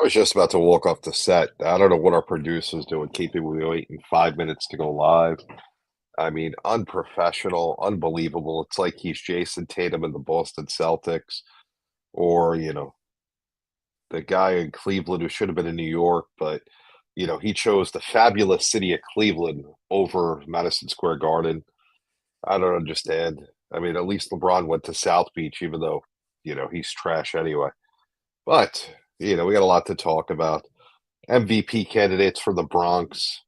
was just about to walk off the set. I don't know what our producer's doing, keeping me waiting 5 minutes to go live. I mean, unprofessional, unbelievable. It's like he's Jason Tatum in the Boston Celtics, or the guy in Cleveland who should have been in New York, but he chose the fabulous city of Cleveland over Madison Square Garden. I don't understand. I mean, at least LeBron went to South Beach, even though he's trash anyway. But we got a lot to talk about. MVP candidates for the Bronx.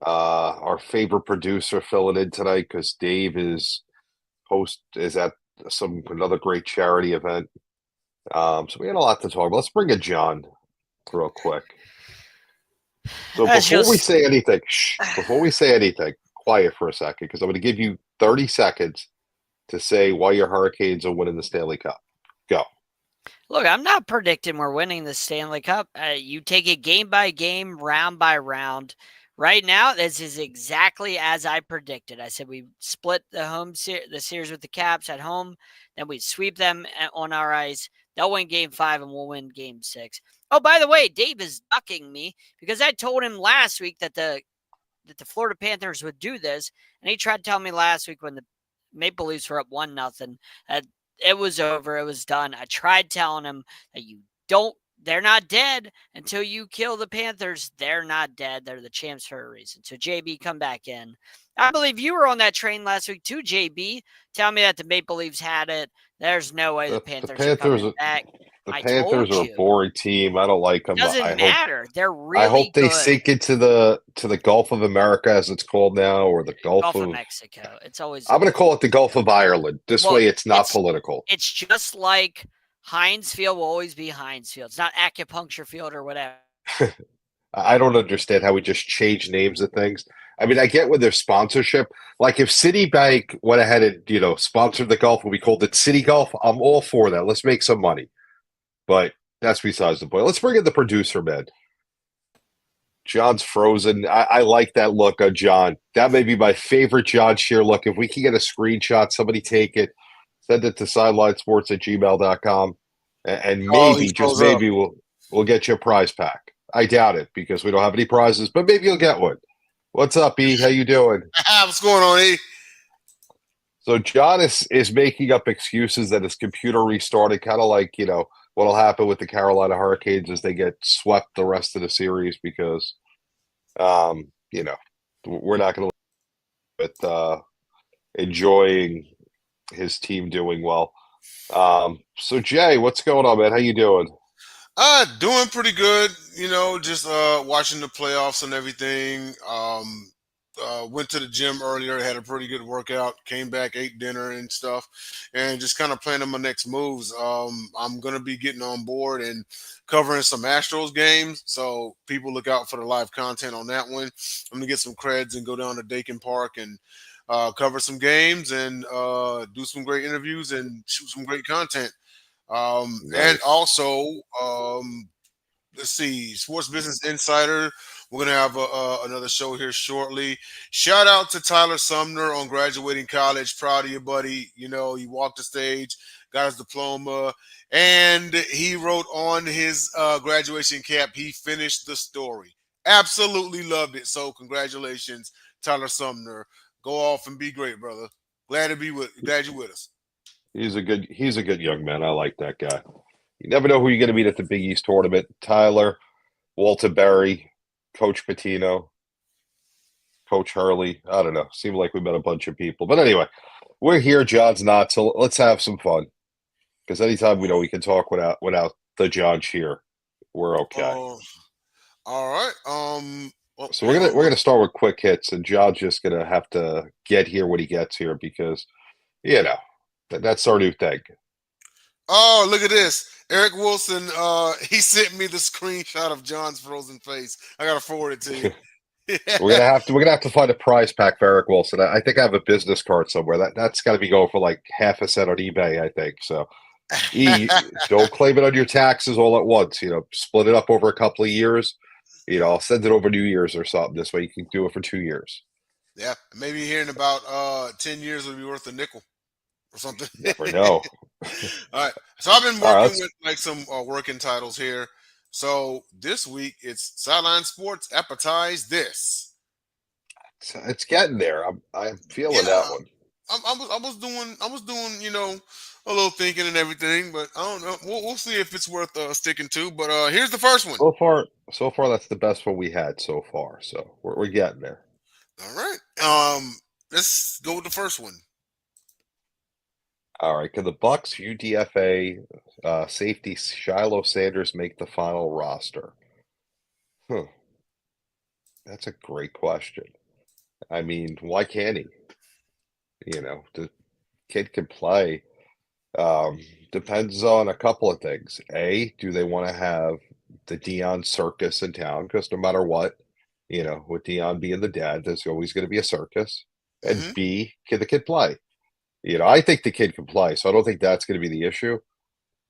Our favorite producer filling in tonight because Dave is at another great charity event. So we got a lot to talk about. Let's bring in John real quick. So before we say anything, quiet for a second because I'm going to give you 30 seconds to say why your Hurricanes are winning the Stanley Cup. Go. Look, I'm not predicting we're winning the Stanley Cup. You take it game by game, round by round. Right now, this is exactly as I predicted. I said we split the series with the Caps at home, then we sweep them on our ice. They'll win Game 5 and we'll win Game 6. Oh, by the way, Dave is ducking me because I told him last week that the Florida Panthers would do this, and he tried to tell me last week when the Maple Leafs were up 1-0. It was over. It was done. I tried telling him that they're not dead until you kill the Panthers. They're not dead. They're the champs for a reason. So, JB, come back in. I believe you were on that train last week too, JB. Tell me that the Maple Leafs had it. There's no way the Panthers are coming back. The Panthers are a boring team. I don't like them. Doesn't matter. They're really I hope they good. sink into the Gulf of America, as it's called now, or the Gulf of Mexico. It's always. I'm going to call it the Gulf of Ireland. Way, it's not political. It's just like Heinz Field will always be Heinz Field. It's not Acupuncture Field or whatever. I don't understand how we just change names of things. I mean, I get with their sponsorship. Like if Citibank went ahead and sponsored the Gulf and we called it City Gulf, I'm all for that. Let's make some money. But that's besides the point. Let's bring in the producer, man. John's frozen. I like that look on John. That may be my favorite John Shear look. If we can get a screenshot, somebody take it, send it to sidelinesports@gmail.com, and maybe, just maybe, we'll get you a prize pack. I doubt it because we don't have any prizes, but maybe you'll get one. What's up, E? How you doing? What's going on, E? So John is making up excuses that his computer restarted, kind of like, what'll happen with the Carolina Hurricanes as they get swept the rest of the series because, we're not going to with enjoying his team doing well. So Jay, what's going on, man? How you doing? Doing pretty good. Just watching the playoffs and everything. Went to the gym earlier, had a pretty good workout, came back, ate dinner and stuff, and just kind of planning my next moves. I'm going to be getting on board and covering some Astros games, so people look out for the live content on that one. I'm going to get some creds and go down to Dakin Park and cover some games and do some great interviews and shoot some great content. Nice. And also, let's see, Sports Business Insider. We're going to have another show here shortly. Shout out to Tyler Sumner on graduating college. Proud of you, buddy. He walked the stage, got his diploma, and he wrote on his graduation cap, he finished the story. Absolutely loved it. So congratulations, Tyler Sumner. Go off and be great, brother. Glad you're with us. He's a good young man. I like that guy. You never know who you're going to meet at the Big East tournament. Tyler, Walter Berry, Coach Patino, Coach Hurley. I don't know. Seemed like we met a bunch of people. But anyway, we're here. John's not. So let's have some fun. Because anytime we can talk without the John Shear, we're okay. All right. So we're gonna start with quick hits, and John's just gonna have to get here when he gets here because that's our new thing. Oh, look at this. Eric Wilson, he sent me the screenshot of John's frozen face. I gotta forward it to you. We're gonna have to find a prize pack for Eric Wilson. I think I have a business card somewhere. That's gotta be going for like half a cent on eBay, I think. So don't claim it on your taxes all at once. Split it up over a couple of years. I'll send it over New Year's or something. This way you can do it for 2 years. Yeah, maybe here in about 10 years it'll be worth a nickel. Or something. Never know. All right. So I've been working with like some working titles here. So this week it's Sideline Sports Appetize This. So it's getting there. I'm feeling that Yeah, one. I was doing a little thinking and everything, but I don't know. We'll see if it's worth sticking to. But here's the first one. So far, that's the best one we had so far. So we're getting there. All right. Let's go with the first one. All right. Can the Bucks UDFA safety Shiloh Sanders make the final roster? Huh. That's a great question. I mean, why can't he? The kid can play. Depends on a couple of things. A, do they want to have the Dion circus in town? Because no matter what, with Dion being the dad, there's always going to be a circus. And Hmm. B, can the kid play? I think the kid can play, so I don't think that's going to be the issue.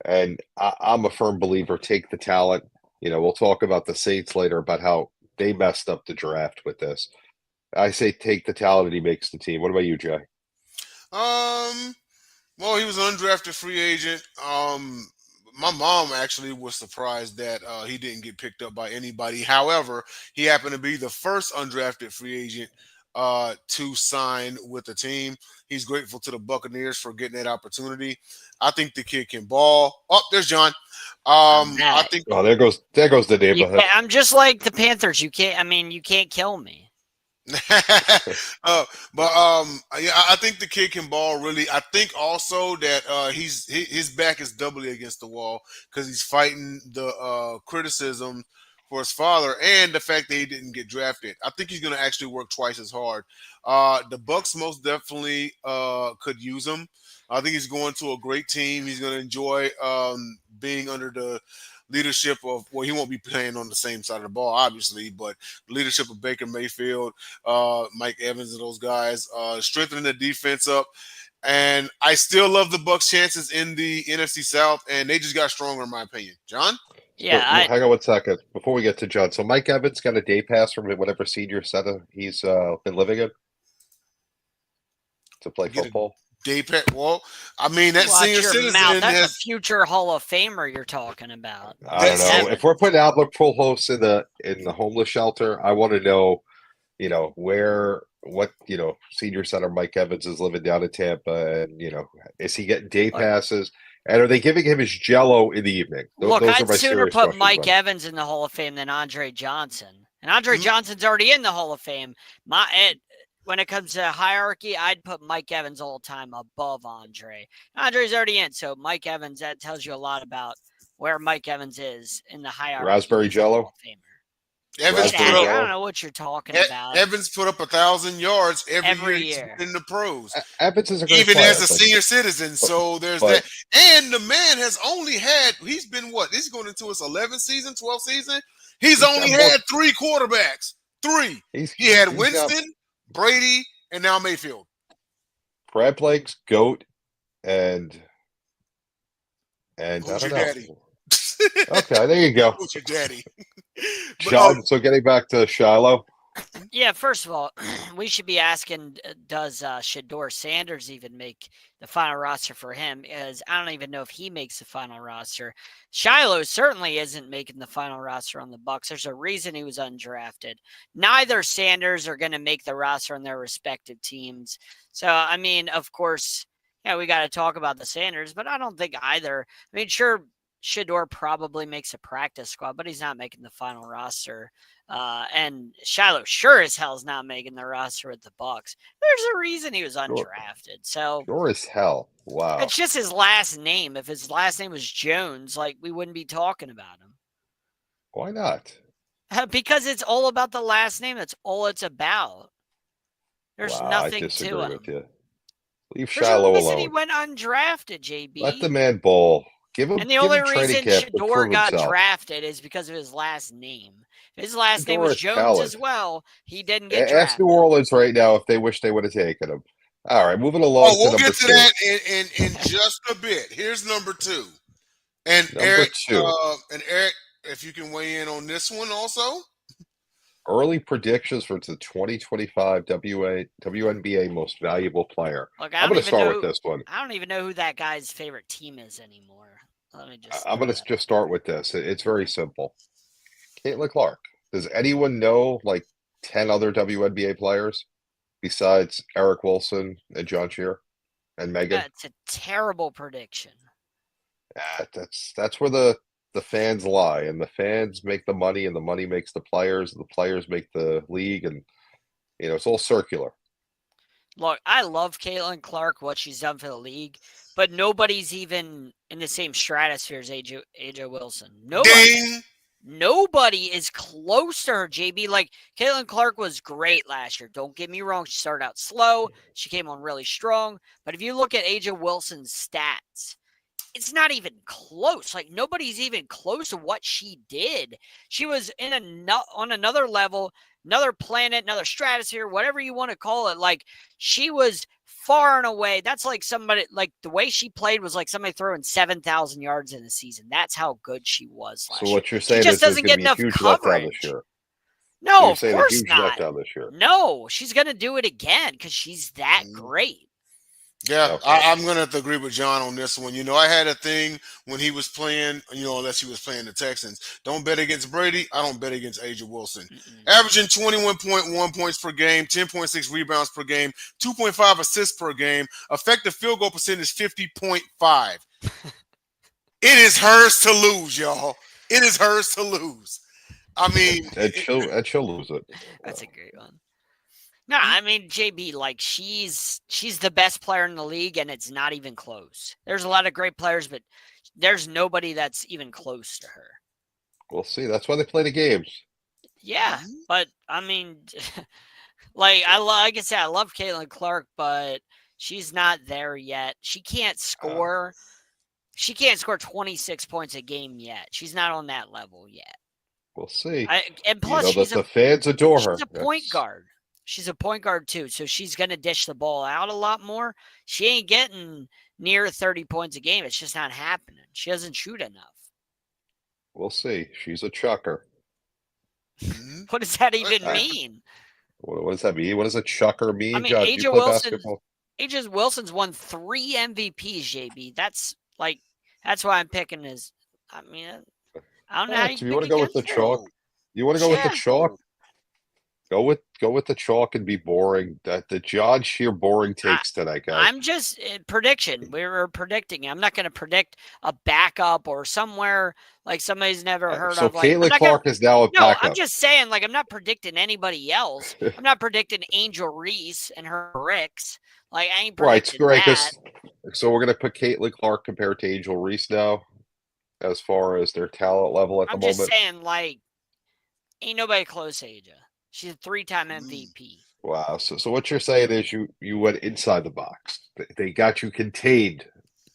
And I'm a firm believer, take the talent. We'll talk about the Saints later about how they messed up the draft with this. I say take the talent and he makes the team. What about you, Jay? Well, he was an undrafted free agent. My mom actually was surprised that he didn't get picked up by anybody. However, he happened to be the first undrafted free agent to sign with the team. He's grateful to the Buccaneers for getting that opportunity. I think the kid can ball. Oh, there's John. I'm I back. think Oh, there goes the neighborhood. I'm just like the Panthers. You can't. I mean, you can't kill me. Yeah, I think the kid can ball really. I think also that his back is doubly against the wall because he's fighting the criticism for his father and the fact that he didn't get drafted. I think he's going to actually work twice as hard. The Bucks most definitely could use him. I think he's going to a great team. He's going to enjoy being under the leadership of, well, he won't be playing on the same side of the ball, obviously, but leadership of Baker Mayfield, Mike Evans, and those guys, strengthening the defense up. And I still love the Bucks' chances in the NFC South, and they just got stronger, in my opinion. John? Yeah, Hang on 1 second before we get to John. So Mike Evans got a day pass from whatever senior center he's been living in to play Get a football. day pet. Well, I mean, that watch senior your citizen mouth. That's a has. future Hall of Famer you're talking about. I don't know. If we're putting Albert Pujols in the homeless shelter, I want to know, what senior center Mike Evans is living down in Tampa, and is he getting day passes? And are they giving him his Jello in the evening? Look, Those are I'd my sooner serious put questions, Mike buddy. Evans in the Hall of Fame than Andre Johnson. And Andre Mhm. Johnson's already in the Hall of Fame. When it comes to hierarchy, I'd put Mike Evans all the time above Andre. Andre's already in, so Mike Evans, that tells you a lot about where Mike Evans is in the hierarchy. Raspberry as a Hall Jello? of Famer. Evans Get put out of up. here. I don't know what you're talking about. Evans put up 1,000 yards every Every year year. in the pros, Evans is a great even player, as a senior citizen. So there's but- that. And the man has only had. He's been what? He's going into his 11th season, 12th season. He's only got more- had 3 quarterbacks. 3. He had Winston, Brady, and now Mayfield. crab legs, goat, and I Who's don't your know. daddy? Okay, there you go. Who's your daddy? But, Sean, so getting back to Shiloh, Yeah, first of all, we should be asking, does Shador Sanders even make the final roster for him? Because I don't even know if he makes the final roster. Shiloh certainly isn't making the final roster on the Bucks. There's a reason he was undrafted. Neither Sanders are going to make the roster on their respective teams. So, I mean, of course, yeah, we got to talk about the Sanders, but I don't think either. I mean, sure, Shador probably makes a practice squad, but he's not making the final roster. And Shiloh sure as hell is not making the roster with the Bucks. There's a reason he was undrafted. So sure as hell. Wow. it's just his last name. If his last name was Jones, like we wouldn't be talking about him. Why not? Because it's all about the last name. That's all it's about. There's nothing I disagree to him. with you. Leave There's Shiloh a reason alone. he went undrafted, JB. Let the man bowl. Give him. And the only give him training reason camp to Shador prove got himself. drafted is because of his last name. If his last name Shador was is Jones talent. as well, he didn't get Ask drafted. New Orleans right now if they wish they would have taken him. All right, moving along to we'll number get to 2. that in just a bit. Here's number 2. And Number Eric, 2. If you can weigh in on this one also. Early predictions for the 2025 WNBA Most Valuable Player. Look, I'm going to start with this one. I don't even know who that guy's favorite team is anymore. Let me just. I'm going to just start with this. It's very simple. Caitlin Clark. Does anyone know like 10 other WNBA players besides Eric Wilson and John Shear and Megan? That's a terrible prediction. That's where the fans lie, and the fans make the money, and the money makes the players make the league, and it's all circular. Look, I love Caitlin Clark, what she's done for the league, but nobody's even in the same stratosphere as AJ Wilson. Ding! Nobody is close to her, JB. Like, Caitlin Clark was great last year. Don't get me wrong. She started out slow. She came on really strong. But if you look at AJ Wilson's stats, it's not even close. Like, nobody's even close to what she did. She was on another level, another planet, another stratosphere, whatever you want to call it. Like, she was far and away. That's like somebody, like the way she played was like somebody throwing 7,000 yards in a season. That's how good she was last So year. what you're saying She just is there's doesn't going get to be a enough huge coverage. letdown this year. No, You're of saying course a huge not. letdown this year. No, she's going to do it again because she's that great. Yeah, Okay. I'm going to have to agree with John on this one. I had a thing when he was playing, unless he was playing the Texans. Don't bet against Brady. I don't bet against AJ Wilson. Averaging 21.1 points per game, 10.6 rebounds per game, 2.5 assists per game, effective field goal percentage 50.5. It is hers to lose, y'all. It is hers to lose. I mean, and she'll lose it. That's a great one. No, I mean, JB, like she's the best player in the league, and it's not even close. There's a lot of great players, but there's nobody that's even close to her. We'll see. That's why they play the games. Yeah, but I mean, like I said, I love Caitlin Clark, but she's not there yet. She can't score. She can't score 26 points a game yet. She's not on that level yet. We'll see. And plus, the fans adore her. She's a point guard. She's a point guard too, so she's going to dish the ball out a lot more. She ain't getting near 30 points a game. It's just not happening. She doesn't shoot enough. We'll see. She's a chucker. What does that even mean? What does that mean? What does a chucker mean, I mean, John? You play basketball? AJ Wilson's won 3 MVPs, JB. That's why I'm picking his. I mean, I don't know how you want to go with the chalk. You want to go with the chalk? Go with the chalk and be boring. The John Shear boring takes tonight, guys. I'm just prediction. We were predicting. I'm not going to predict a backup or somewhere like somebody's never heard of. So Caitlin Clark is now a backup. No, I'm just saying. Like I'm not predicting anybody else. I'm not predicting Angel Reese and her bricks. Like I ain't predicting that. So we're going to put Caitlin Clark compared to Angel Reese now, as far as their talent level at the moment. I'm just saying, like, ain't nobody close to AJ. She's a 3-time MVP. Wow. So what you're saying is you went inside the box. They got you contained,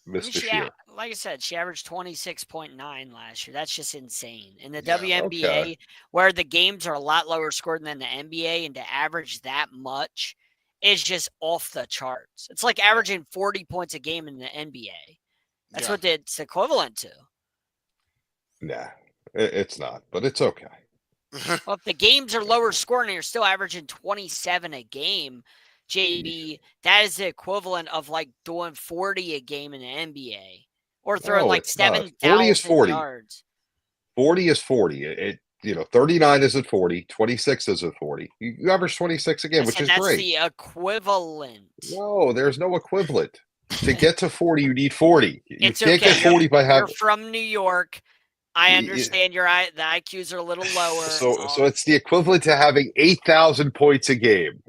Mr. Shear. Like I said, she averaged 26.9 last year. That's just insane. In the WNBA, where the games are a lot lower scored than the NBA, and to average that much is just off the charts. It's like averaging 40 points a game in the NBA. That's what it's equivalent to. Nah, it's not, but it's okay. Well, if the games are lower scoring and you're still averaging 27 a game, JB, that is the equivalent of like doing 40 a game in the NBA or throwing like 7,000 yards. 40 is 40. 39 isn't 40. 26 isn't 40. You average 26 a game, which is great. That's the equivalent. No, there's no equivalent. To get to 40, you need 40. You can't get 40 by having. You're from New York. I understand the IQs are a little lower. So it's the equivalent to having 8,000 points a game.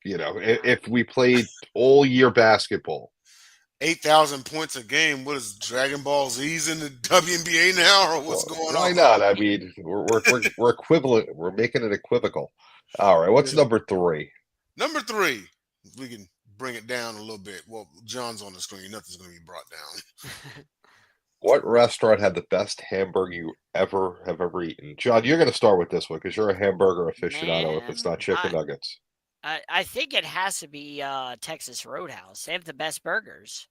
If we played all year basketball. 8,000 points a game. What is Dragon Ball Z's in the WNBA now, or what's going on? Why not? I mean, we're equivalent. We're making it equivocal. All right. What's number 3? Number 3. We can bring it down a little bit. Well, John's on the screen. Nothing's going to be brought down. What restaurant had the best hamburger you have ever eaten? John, you're going to start with this one because you're a hamburger aficionado if it's not chicken nuggets. I think it has to be Texas Roadhouse. They have the best burgers.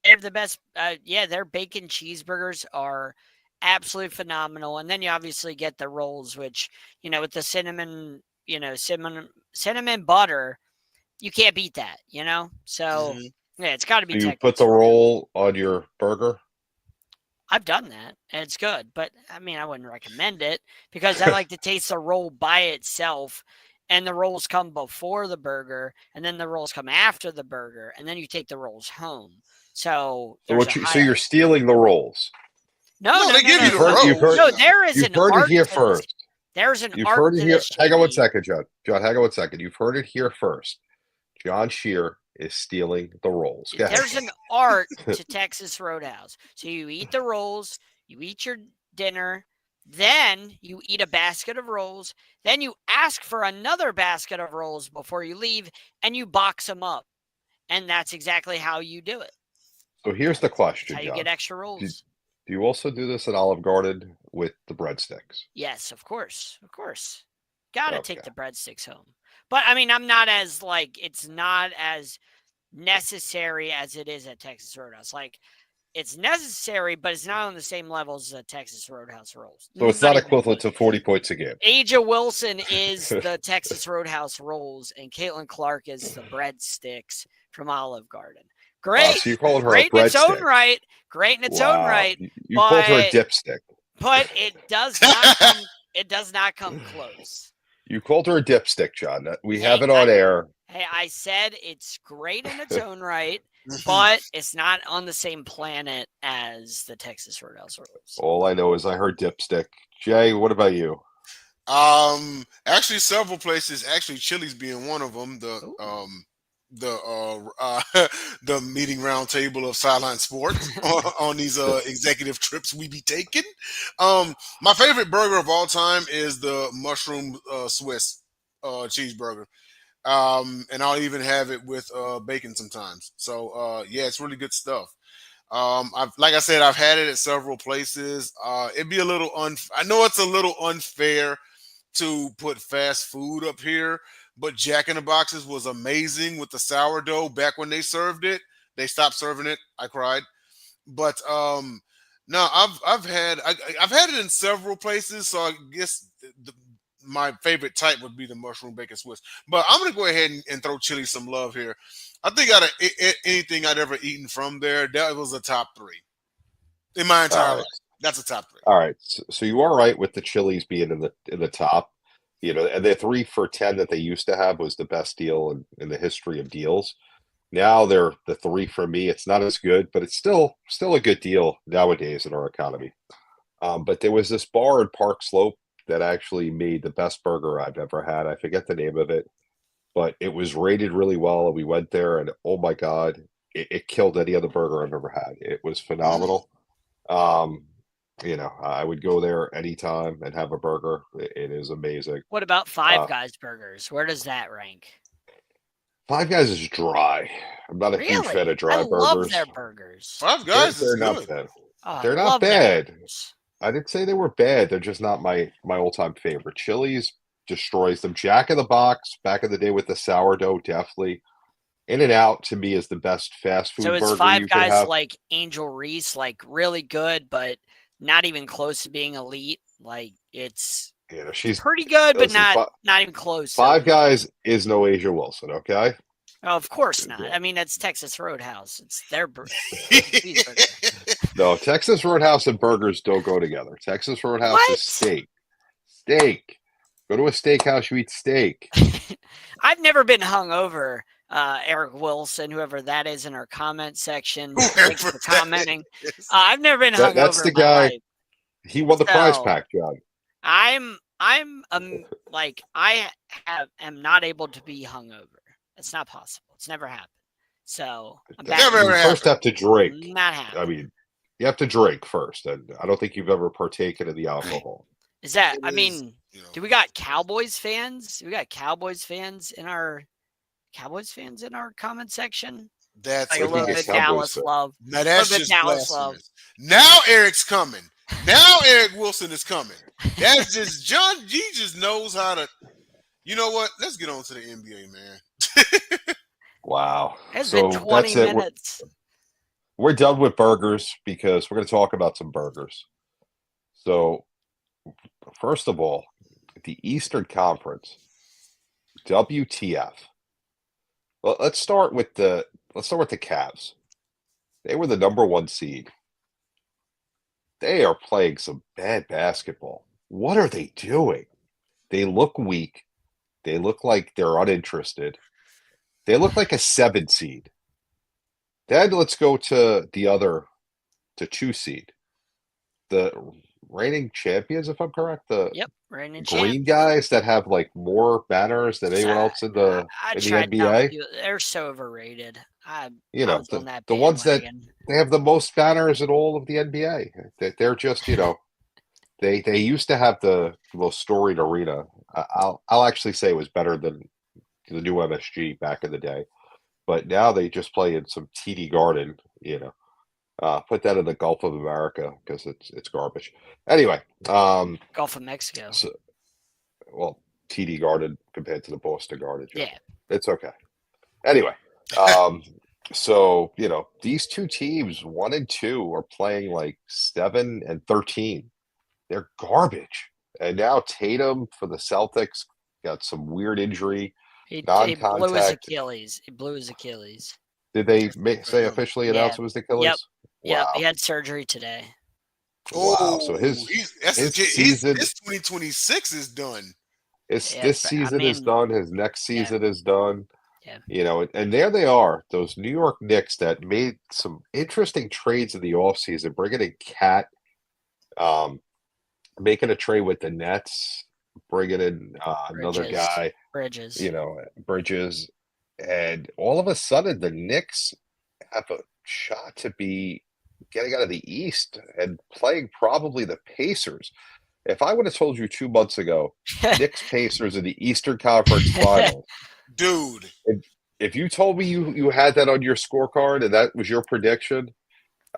They have the best. Their bacon cheeseburgers are absolutely phenomenal. And then you obviously get the rolls, which, with the cinnamon butter, you can't beat that, So, yeah, it's got to be Do you Texas put the roll on your burger? I've done that, and it's good. But I mean, I wouldn't recommend it because I like to taste the roll by itself, and the rolls come before the burger, and then the rolls come after the burger, and then you take the rolls home. So So there's a so you're higher. stealing the rolls. No, No, no, they no, give no, you You've the heard, no. you've heard, rolls. No, Yeah. there is you've an heard it art here to this. first. There's an You've art heard it to here. this, Hang on one JB. second, John. John, hang on one second. You've heard it here first. John Shear is stealing the rolls. Go ahead. There's an art to Texas Roadhouse. So you eat the rolls, you eat your dinner, then you eat a basket of rolls, then you ask for another basket of rolls before you leave, and you box them up. And that's exactly how you do it. So here's the That's question, how you John. get extra Do, rolls. do you also do this at Olive Garden with the breadsticks? Yes, of course. Of course. Gotta Okay. take the breadsticks home. But I mean, I'm not as it's not as necessary as it is at Texas Roadhouse. Like, it's necessary, but it's not on the same level as the Texas Roadhouse rolls. So it's not even equivalent close. to 40 points a game. Aja Wilson is the Texas Roadhouse rolls, and Caitlin Clark is the breadsticks from Olive Garden. Great, So you're calling her a great in its own breadstick. right. Great in its own Wow. right. You called her a but- dipstick. But it does not come. It does not come close. You called her a dipstick, John. We Hey, have it on air. Hey, I said it's great in its own right, but it's not on the same planet as the Texas Roadhouse rolls. All I know is I heard dipstick. Jay, what about you? Actually, several places. Actually, Chili's being one of them. The meeting round table of Sideline Sports on these executive trips we be taking. My favorite burger of all time is the mushroom Swiss cheeseburger. And I'll even have it with bacon sometimes. So yeah, it's really good stuff. Like I said, I've had it at several places. It'd be a little I know it's a little unfair to put fast food up here, but Jack in the Boxes was amazing with the sourdough back when they served it. They stopped serving it. I cried. But no, I've had it in several places. So I guess my favorite type would be the mushroom bacon Swiss. But I'm gonna go ahead and throw Chili some love here. I think out of anything I'd ever eaten from there, that was a top 3 in my entire life. That's a top 3. All right. So you are right with the Chili's being in the top. You know, and the 3 for $10 that they used to have was the best deal in the history of deals. Now they're the 3 for me. It's not as good, but it's still a good deal nowadays in our economy. But there was this bar in Park Slope that actually made the best burger I've ever had. I forget the name of it, but it was rated really well. And we went there, and oh my God, it killed any other burger I've ever had. It was phenomenal. You know, I would go there anytime and have a burger. It is amazing. What about Five Guys burgers? Where does that rank? Five Guys is dry. I'm not a huge fan of dry burgers. I love their burgers. Five Guys they're is not good. bad. Oh, They're not bad. I didn't say they were bad. They're just not my all-time favorite. Chili's destroys them. Jack in the Box back in the day with the sourdough, definitely. In-N-Out to me is the best fast food burger. So is Five you could Guys have. like Angel Reese, like really good, but not even close to being elite? Like it's She's pretty good, but listen, not even close. Five Guys is no Asia Wilson, okay? Oh, of course not. I mean, that's Texas Roadhouse. It's their burger. No, Texas Roadhouse and burgers don't go together. Texas Roadhouse is steak. Steak. Go to a steakhouse, you eat steak. I've never been hungover. Eric Wilson, whoever that is in our comment section. Thanks for commenting. I've never been hungover. That's the guy. He won the prize pack, John. I'm like I am not able to be hungover. It's not possible. It's never happened. So I'm back. Never You first have to drink. Not happening. I mean, you have to drink first, and I don't think you've ever partaken of the alcohol. Is that? I mean, do we got Cowboys fans? We got Cowboys fans in our comment section. That's like a little bit Dallas love. Now that's just Dallas love. Now Eric's coming. Now Eric Wilson is coming. That's just John G. Just knows how to. You know what? Let's get on to the NBA, man. Wow. It's been 20 minutes. We're done with burgers because we're going to talk about some burgers. So, first of all, the Eastern Conference, WTF. Well, let's start with the Cavs. They were the number 1 seed. they are playing some bad basketball. What are they doing? They look weak. They look like they're uninterested. They look like a 7 seed. Then let's go to to 2 seed. The reigning champions, if I'm correct, the Yep, reigning green champs. guys that have like more banners than anyone else in I the tried telling NBA. you they're so overrated. You I know, was on that the ones that bandwagon. they have the most banners in all of the NBA. They're just, they used to have the most storied arena. I'll actually say it was better than the new MSG back in the day. But now they just play in some TD Garden, put that in the Gulf of America because it's garbage. Anyway, Gulf of Mexico. so, well, TD Garden compared to the Boston Garden, Joe. Yeah. It's okay. Anyway, um, so these two teams, 1 and 2, are playing like 7 and 13. They're garbage. And now Tatum for the Celtics got some weird injury, He blew his non-contact. Achilles. He blew his Achilles. Did they say officially announce it was the Achilles? Yep. Wow. He had surgery today. Wow. So his season, his 2026 is done. this season is done. His next season is done. Yeah. And there they are, those New York Knicks that made some interesting trades in the offseason, bringing in Cat, making a trade with the Nets, bringing in another guy, Bridges. Bridges. And all of a sudden, the Knicks have a shot to be getting out of the East and playing probably the Pacers. If I would have told you 2 months ago, Knicks Pacers in the Eastern Conference Finals, dude. If you told me you had that on your scorecard and that was your prediction,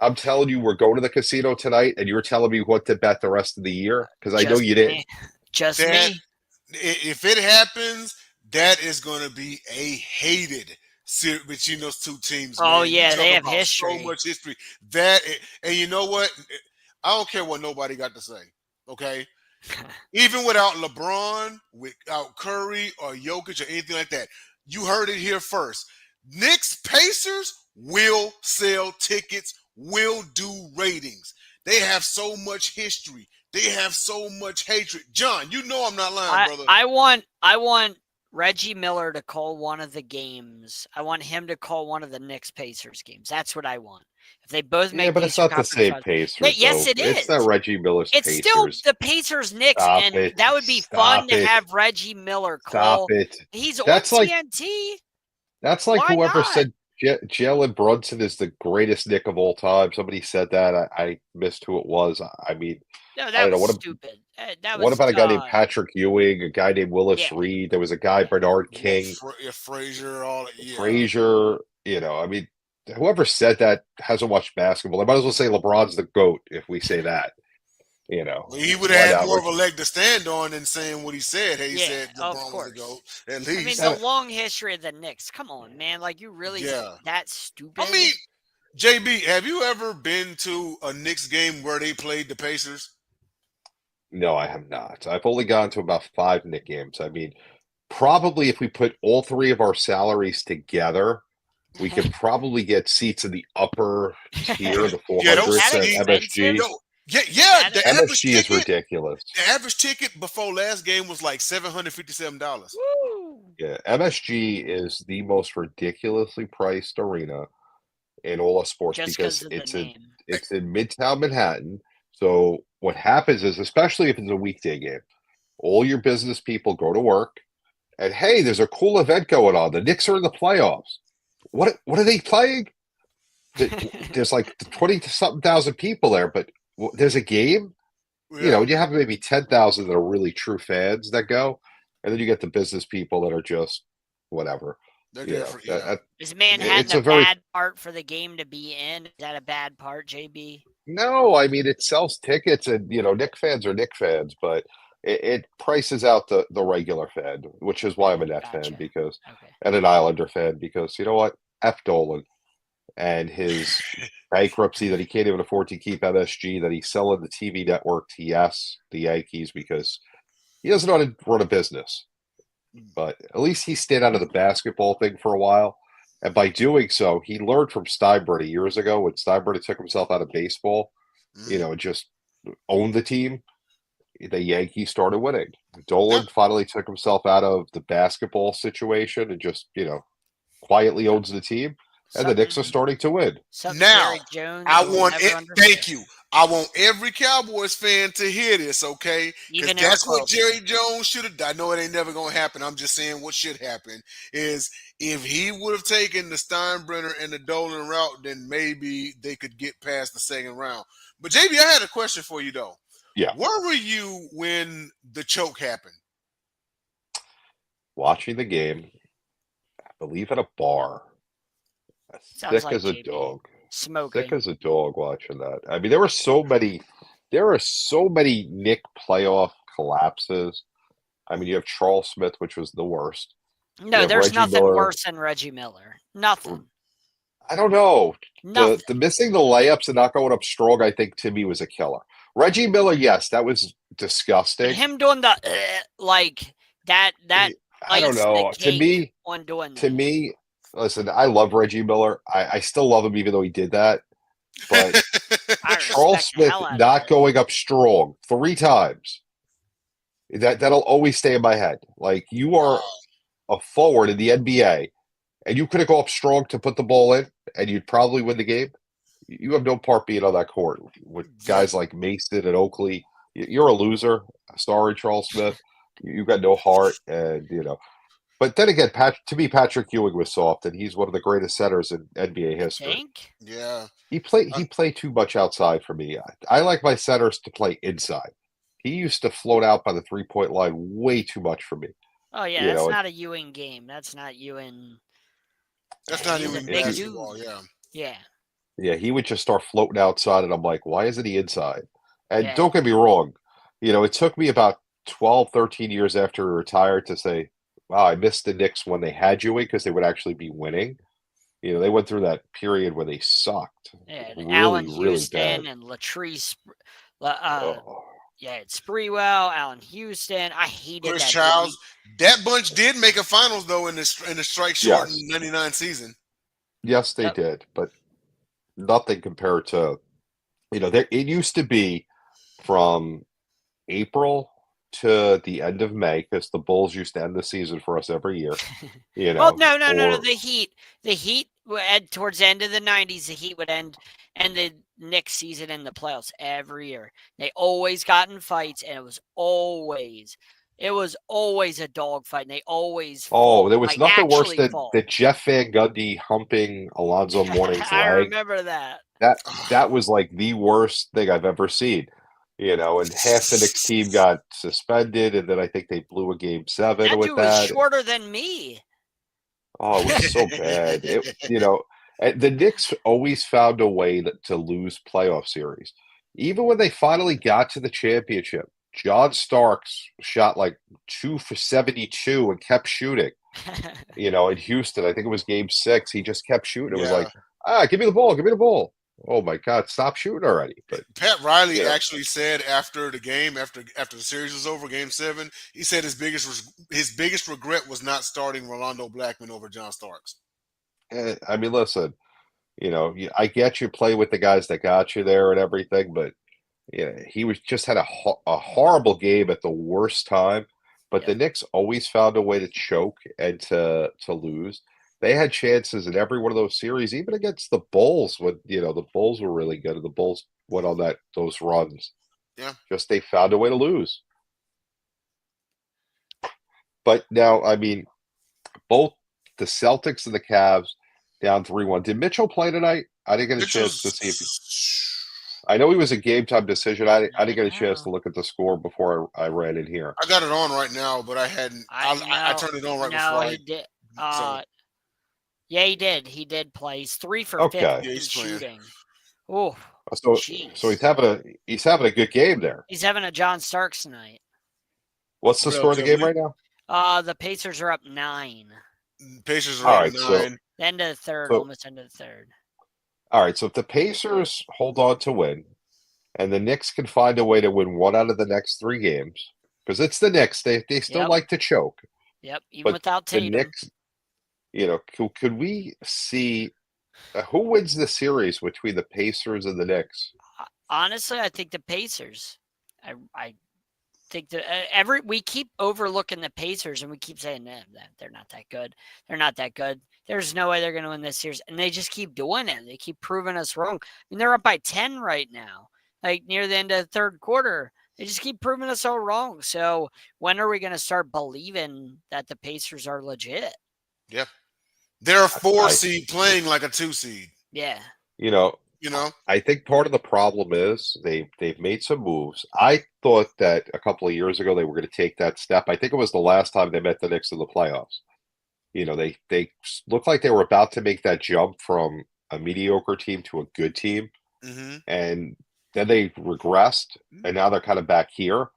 I'm telling you we're going to the casino tonight, and you're telling me what to bet the rest of the year because I know you didn't. Just me. If it happens, that is going to be a hated series between those two teams. Oh man. yeah, they have history. So much history. And you know what? I don't care what nobody got to say. Okay, even without LeBron, without Curry or Jokic or anything like that, you heard it here first. Knicks Pacers will sell tickets, will do ratings. They have so much history. They have so much hatred. John, you know I'm not lying, brother. I want Reggie Miller to call one of the games. I want him to call one of the Knicks Pacers games. That's what I want. If they both make, but it's not the same Pacers. Yes, it is. It's not Reggie Miller's Pacers. It's still the Pacers Knicks, and that would be fun to have Reggie Miller call. Stop it. He's on TNT. That's like whoever said Jalen Brunson is the greatest Knick of all time. Somebody said that. I missed who it was. I mean, no, that was stupid. What about a guy named Patrick Ewing, a guy named Willis Reed? There was a guy, Bernard King. Frazier, Frazier, I mean, whoever said that hasn't watched basketball. I might as well say LeBron's the GOAT if we say that. Well, he would have had more of a leg to stand on than saying what he said. He said LeBron was the GOAT. At least. I mean, the long history of the Knicks. Come on, man. Like, you really that stupid? I mean, JB, have you ever been to a Knicks game where they played the Pacers? No, I have not. I've only gone to about 5 Knicks games. I mean, probably if we put all 3 of our salaries together, we could probably get seats in the upper tier, the 400s at MSG. The MSG is ridiculous. The average ticket before last game was like $757. Yeah, MSG is the most ridiculously priced arena in all of sports because it's in Midtown Manhattan. So what happens is, especially if it's a weekday game, all your business people go to work, and hey, there's a cool event going on. The Knicks are in the playoffs. What are they playing? There's like 20-something thousand people there, but there's a game. Yeah. You have maybe 10,000 that are really true fans that go, and then you get the business people that are just whatever. Is Manhattan a bad part for the game to be in? Is that a bad part, JB? No, I mean it sells tickets, and Knicks fans are Knicks fans, but it prices out the regular fan, which is why I'm a Net fan and an Islander fan because you know what? F Dolan and his bankruptcy that he can't even afford to keep MSG, that he's selling the TV network to the Yankees because he doesn't know how to run a business. But at least he stayed out of the basketball thing for a while. And by doing so, he learned from Steinbrenner years ago when Steinbrenner took himself out of baseball. just owned the team, the Yankees started winning. Yeah. Dolan finally took himself out of the basketball situation and just, quietly owns the team, and the Knicks are Something starting to win. something Now, Jerry Jones I will want never it. understand. Thank you. I want every Cowboys fan to hear this, okay? Because Even Eric that's what Wilson. Jerry Jones should have done. I know it ain't never gonna happen. I'm just saying what should happen is if he would have taken the Steinbrenner and the Dolan route, then maybe they could get past the second round. But JB, I had a question for you though. Yeah. Where were you when the choke happened? Watching the game, I believe at a bar, Sounds sick like as a JB. dog. Sick Smoking. as a dog watching that. I mean, there are so many Nick playoff collapses. I mean, you have Charles Smith, which was the worst. You No, have there's Reggie nothing Miller. worse than Reggie Miller. Nothing. I don't know. Nothing. The missing the layups and not going up strong, I think, to me was a killer. Reggie Miller, yes, that was But disgusting. him doing the like that I don't iced the know. cake on doing To that. me, listen, I love Reggie Miller. I still love him even though he did that. But I Charles respect the Smith hell out of not it. going up strong 3 times. That'll always stay in my head. Like you are a forward in the NBA, and you could have gone up strong to put the ball in, and you'd probably win the game. You have no part being on that court with guys like Mason and Oakley. You're a loser. Sorry, Charles Smith. You got no heart, and But then again, to me, Patrick Ewing was soft, and he's one of the greatest centers in NBA You history. think? Yeah. He played too much outside for me. I like my centers to play inside. He used to float out by the 3-point line way too much for me. Oh yeah, You that's know, not a Ewing game. That's not Ewing. That's not He's a even big basketball, dude. yeah. Yeah. yeah, he would just start floating outside, and I'm like, why isn't he inside? And Yeah. don't get me wrong, it took me about 12, 13 years after he retired to say, wow, I missed the Knicks when they had Ewing because they would actually be winning. They went through that period where they sucked. Yeah, and Really, Allen really Houston bad. and Latrice. Oh. Yeah, it's Sprewell, Allen Houston. I hated Chris that Childs. team. That bunch did make a finals though in the strike shortened Yes. 99 season. Yes, they Yep. did, but nothing compared to, it used to be from April to the end of May because the Bulls used to end the season for us every year, Well, no. or The Heat towards the end of the '90s. The Heat would end the next season in the playoffs every year. They always got in fights, and it was always a dogfight. And they always fought, there was like nothing worse actually than fought. the Jeff Van Gundy humping Alonzo Mourning's I leg. remember that. That was like the worst thing I've ever seen. And half the Knicks team got suspended, and then I think they blew a game 7 That with dude was that. shorter than me. Oh, it was so bad. And the Knicks always found a way to lose playoff series. Even when they finally got to the championship, John Starks shot like 2 for 72 and kept shooting. In Houston, I think it was game 6. He just kept shooting. It was Yeah. like, give me the ball, give me the ball. Oh my God, stop shooting already. But Pat Riley actually said after the game, after the series was over, game 7, he said his biggest regret was not starting Rolando Blackman over John Starks. I mean, listen, I get you play with the guys that got you there and everything, but he had a horrible game at the worst time. But the Yep. Knicks always found a way to choke and to lose. They had chances in every one of those series, even against the Bulls when the Bulls were really good and the Bulls went on those runs. Yeah. Just they found a way to lose. But now, I mean, both the Celtics and the Cavs down 3-1. Did Mitchell play tonight? I didn't get a chance to see if I know he was a game time decision. I didn't get a chance to look at the score before I ran in here. I got it on right now, but I hadn't. I turned it on right before he did. So. Yeah, he did. He did play. He's 3 for Okay. 50 Yeah, he's shooting. Oh, So jeez. he's having a good game there. He's having a John Starks night. What's the score of the game right now? The Pacers are up 9. Pacers are up 9. End of the third, almost end of the third. All right, so if the Pacers hold on to win, and the Knicks can find a way to win 1 out of the next 3 games, because it's the Knicks, they still like to choke. Yep, even without Tatum. The Knicks, could we see who wins the series between the Pacers and the Knicks? Honestly, I think the Pacers. I think that we keep overlooking the Pacers and we keep saying they're not that good. They're not that good. There's no way they're going to win this series, and they just keep doing it. They keep proving us wrong. I mean, they're up by 10 right now, like near the end of the third quarter. They just keep proving us all wrong. So when are we going to start believing that the Pacers are legit? Yeah. They're a 4 I seed playing like a 2 seed. Yeah. you know, You know? I think part of the problem is they've made some moves. I thought that a couple of years ago they were going to take that step. I think it was the last time they met the Knicks in the playoffs. They looked like they were about to make that jump from a mediocre team to a good team, Mm-hmm. and then they regressed, and now they're kind of back here.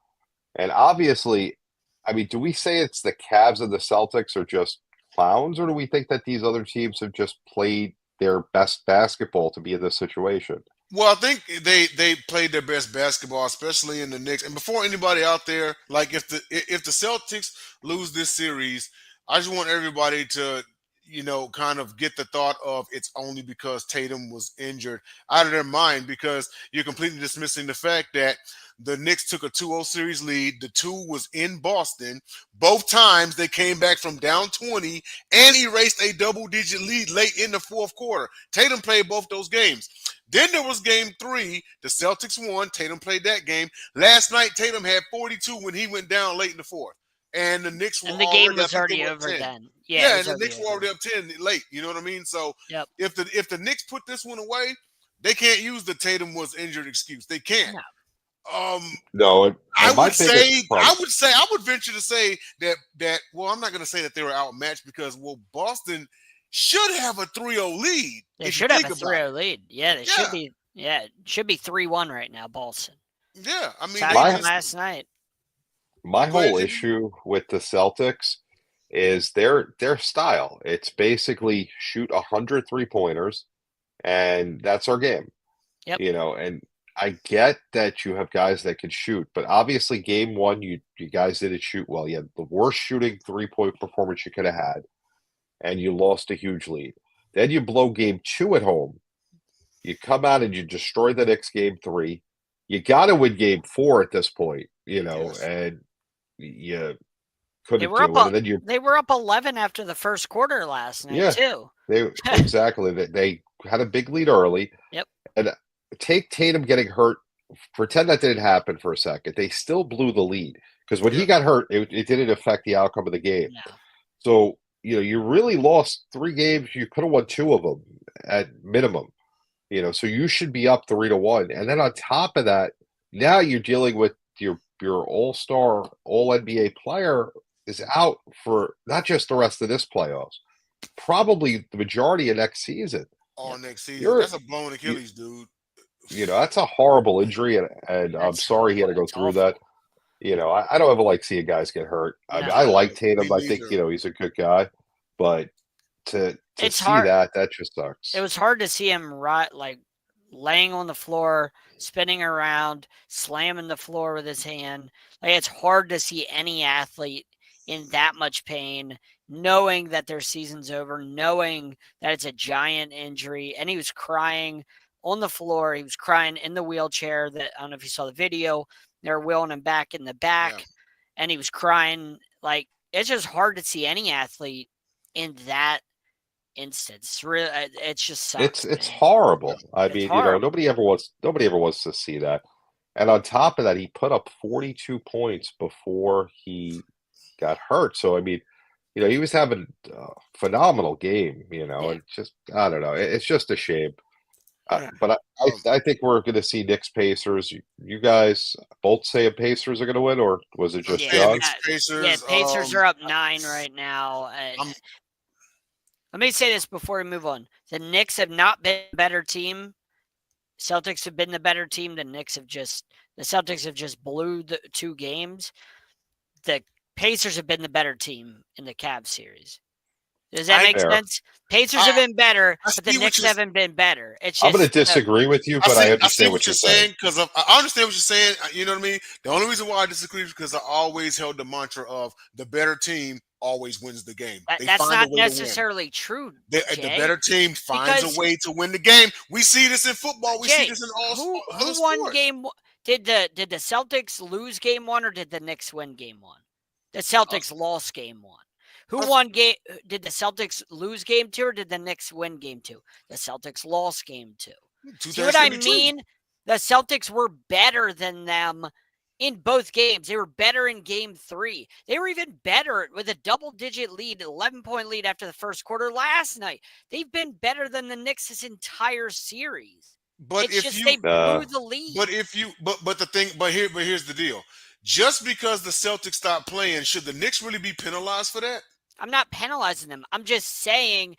And obviously, I mean, do we say it's the Cavs and the Celtics are just clowns, or do we think that these other teams have just played their best basketball to be in this situation? Well, I think they played their best basketball, especially in the Knicks. And before anybody out there, like if the Celtics lose this series, I just want everybody to, kind of get the thought of it's only because Tatum was injured out of their mind, because you're completely dismissing the fact that the Knicks took a 2-0 series lead. The 2 was in Boston. Both times they came back from down 20 and erased a double-digit lead late in the fourth quarter. Tatum played both those games. Then there was game 3. The Celtics won. Tatum played that game. Last night, Tatum had 42 when he went down late in the fourth. And the Knicks were And the game was I think they already were up over 10. then. Yeah, and the Knicks were already up 10 late. You know what I mean? So Yep. if the Knicks put this one away, they can't use the Tatum was injured excuse. They can't. No. No, I would problem. say I would venture to say that well, I'm not going to say that they were outmatched, because Boston should have a 3-0 lead. They should have a 3-0 lead. Yeah, they should be. Yeah, it should be 3-1 right now, Boston. Yeah, I mean, last night. My whole issue with the Celtics is their style. It's basically shoot 100 3-pointers, and that's our game. Yep. And I get that you have guys that can shoot, but obviously game 1, you guys didn't shoot well. You had the worst shooting 3-point performance you could have had, and you lost a huge lead. Then you blow game 2 at home. You come out and you destroy the Knicks game 3. You got to win game 4 at this point, Yes. and you couldn't They were do it. And then they were up 11 after the first quarter last night, too. Exactly. They had a big lead early. Yep. And take Tatum getting hurt. Pretend that didn't happen for a second. They still blew the lead, because when he got hurt, it didn't affect the outcome of the game. No. So, you really lost 3 games. You could have won 2 of them at minimum. So you should be up 3-1. And then on top of that, now you're dealing with your all-star, all-NBA player is out for not just the rest of this playoffs, probably the majority of next season. Next season. That's a blown Achilles, dude. That's a horrible injury, and I'm sorry he had to go through that. I don't ever like seeing guys get hurt. I mean, I like Tatum. I think, he's a good guy, but to It's see hard. that just sucks. It was hard to see him laying on the floor, spinning around, slamming the floor with his hand. It's hard to see any athlete in that much pain, knowing that their season's over, knowing that it's a giant injury. And he was crying on the floor. He was crying in the wheelchair. I don't know if you saw the video. They were wheeling him back in the back, and he was crying. It's just hard to see any athlete in that instance. Really, it's just sucks. It's horrible. I mean, horrible. nobody ever wants to see that. And on top of that, he put up 42 points before he got hurt. So I mean, he was having a phenomenal game. And just I don't know. It's just a shame. But I think we're going to see Knicks Pacers. You guys both saying Pacers are going to win, or was it just John? Pacers. Pacers are up 9 right now. Let me say this before we move on. The Knicks have not been a better team. Celtics have been the better team. The Celtics have just blew the 2 games. The Pacers have been the better team in the Cavs series. Does that make Fair. sense? Pacers have been better, I but the see what Knicks you're- haven't been better. It's I'm going to just disagree with you, but I understand what you're saying. because I understand what you're saying. You know what I mean? The only reason why I disagree is because I always held the mantra of the better team always wins the game. They that's find a not way to win. necessarily true, The Jay. better team finds Because- a way to win the game. We see this in football. We see Jay, this in all other who won sports. game? Did the Celtics lose game 1 or did the Knicks win game 1? The Celtics lost game 1. Who won game? Did the Celtics lose game 2 or did the Knicks win game 2? The Celtics lost game 2. See what I mean? The Celtics were better than them in both games. They were better in game 3. They were even better with a double-digit lead, 11-point lead after the first quarter last night. They've been better than the Knicks this entire series. But it's just they blew the lead. But here's the deal. Just because the Celtics stopped playing, should the Knicks really be penalized for that? I'm not penalizing them. I'm just saying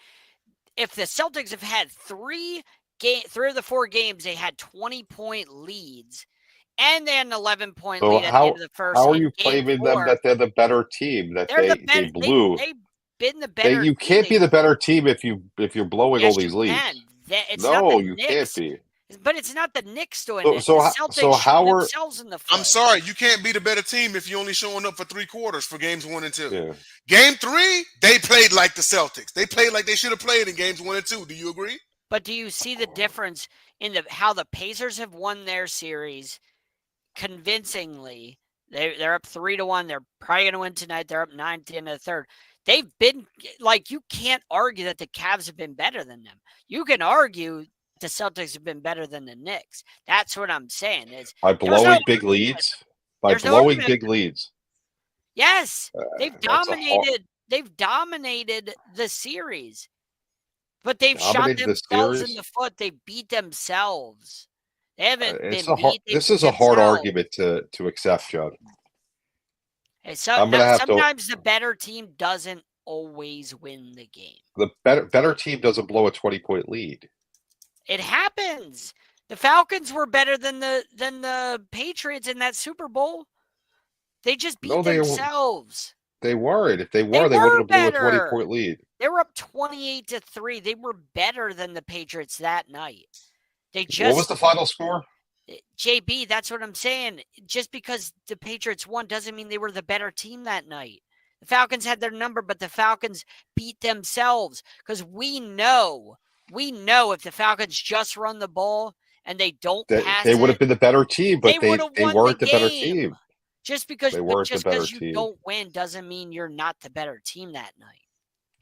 if the Celtics have had 3 of the 4 games, they had 20-point leads, and they had an 11-point lead at the end of the first. How are you claiming them that they're the better team? That they blew? They've been the better. You can't be the better team if you're blowing all these leads. No, you can't be. But it's not the Knicks doing it. So the Celtics how are themselves in the foot. I'm sorry, you can't be the better team if you're only showing up for 3 quarters for games 1 and 2. Yeah. Game 3, they played like the Celtics. They played like they should have played in games 1 and 2. Do you agree? But do you see the difference in how the Pacers have won their series convincingly? They're up 3-1. They're probably going to win tonight. They're up 9 at the end of the third. They've been like, you can't argue that the Cavs have been better than them. You can argue the Celtics have been better than the Knicks. That's what I'm saying. Is by blowing big leads? By blowing big leads. Yes, they've dominated. They've dominated the series, but they've shot themselves in the foot. They beat themselves. They haven't been beat. This is a hard argument to accept, John. Sometimes the better team doesn't always win the game. The better team doesn't blow a 20-point lead. It happens. The Falcons were better than the Patriots in that Super Bowl. They just beat themselves. They weren't. If they wouldn't have blew a 20-point lead. They were up 28-3. They were better than the Patriots that night. What was the final score? JB, that's what I'm saying. Just because the Patriots won doesn't mean they were the better team that night. The Falcons had their number, but the Falcons beat themselves because we know if the Falcons just run the ball and they don't pass they would have been the better team, but they weren't the better team. Just because you don't win doesn't mean you're not the better team that night.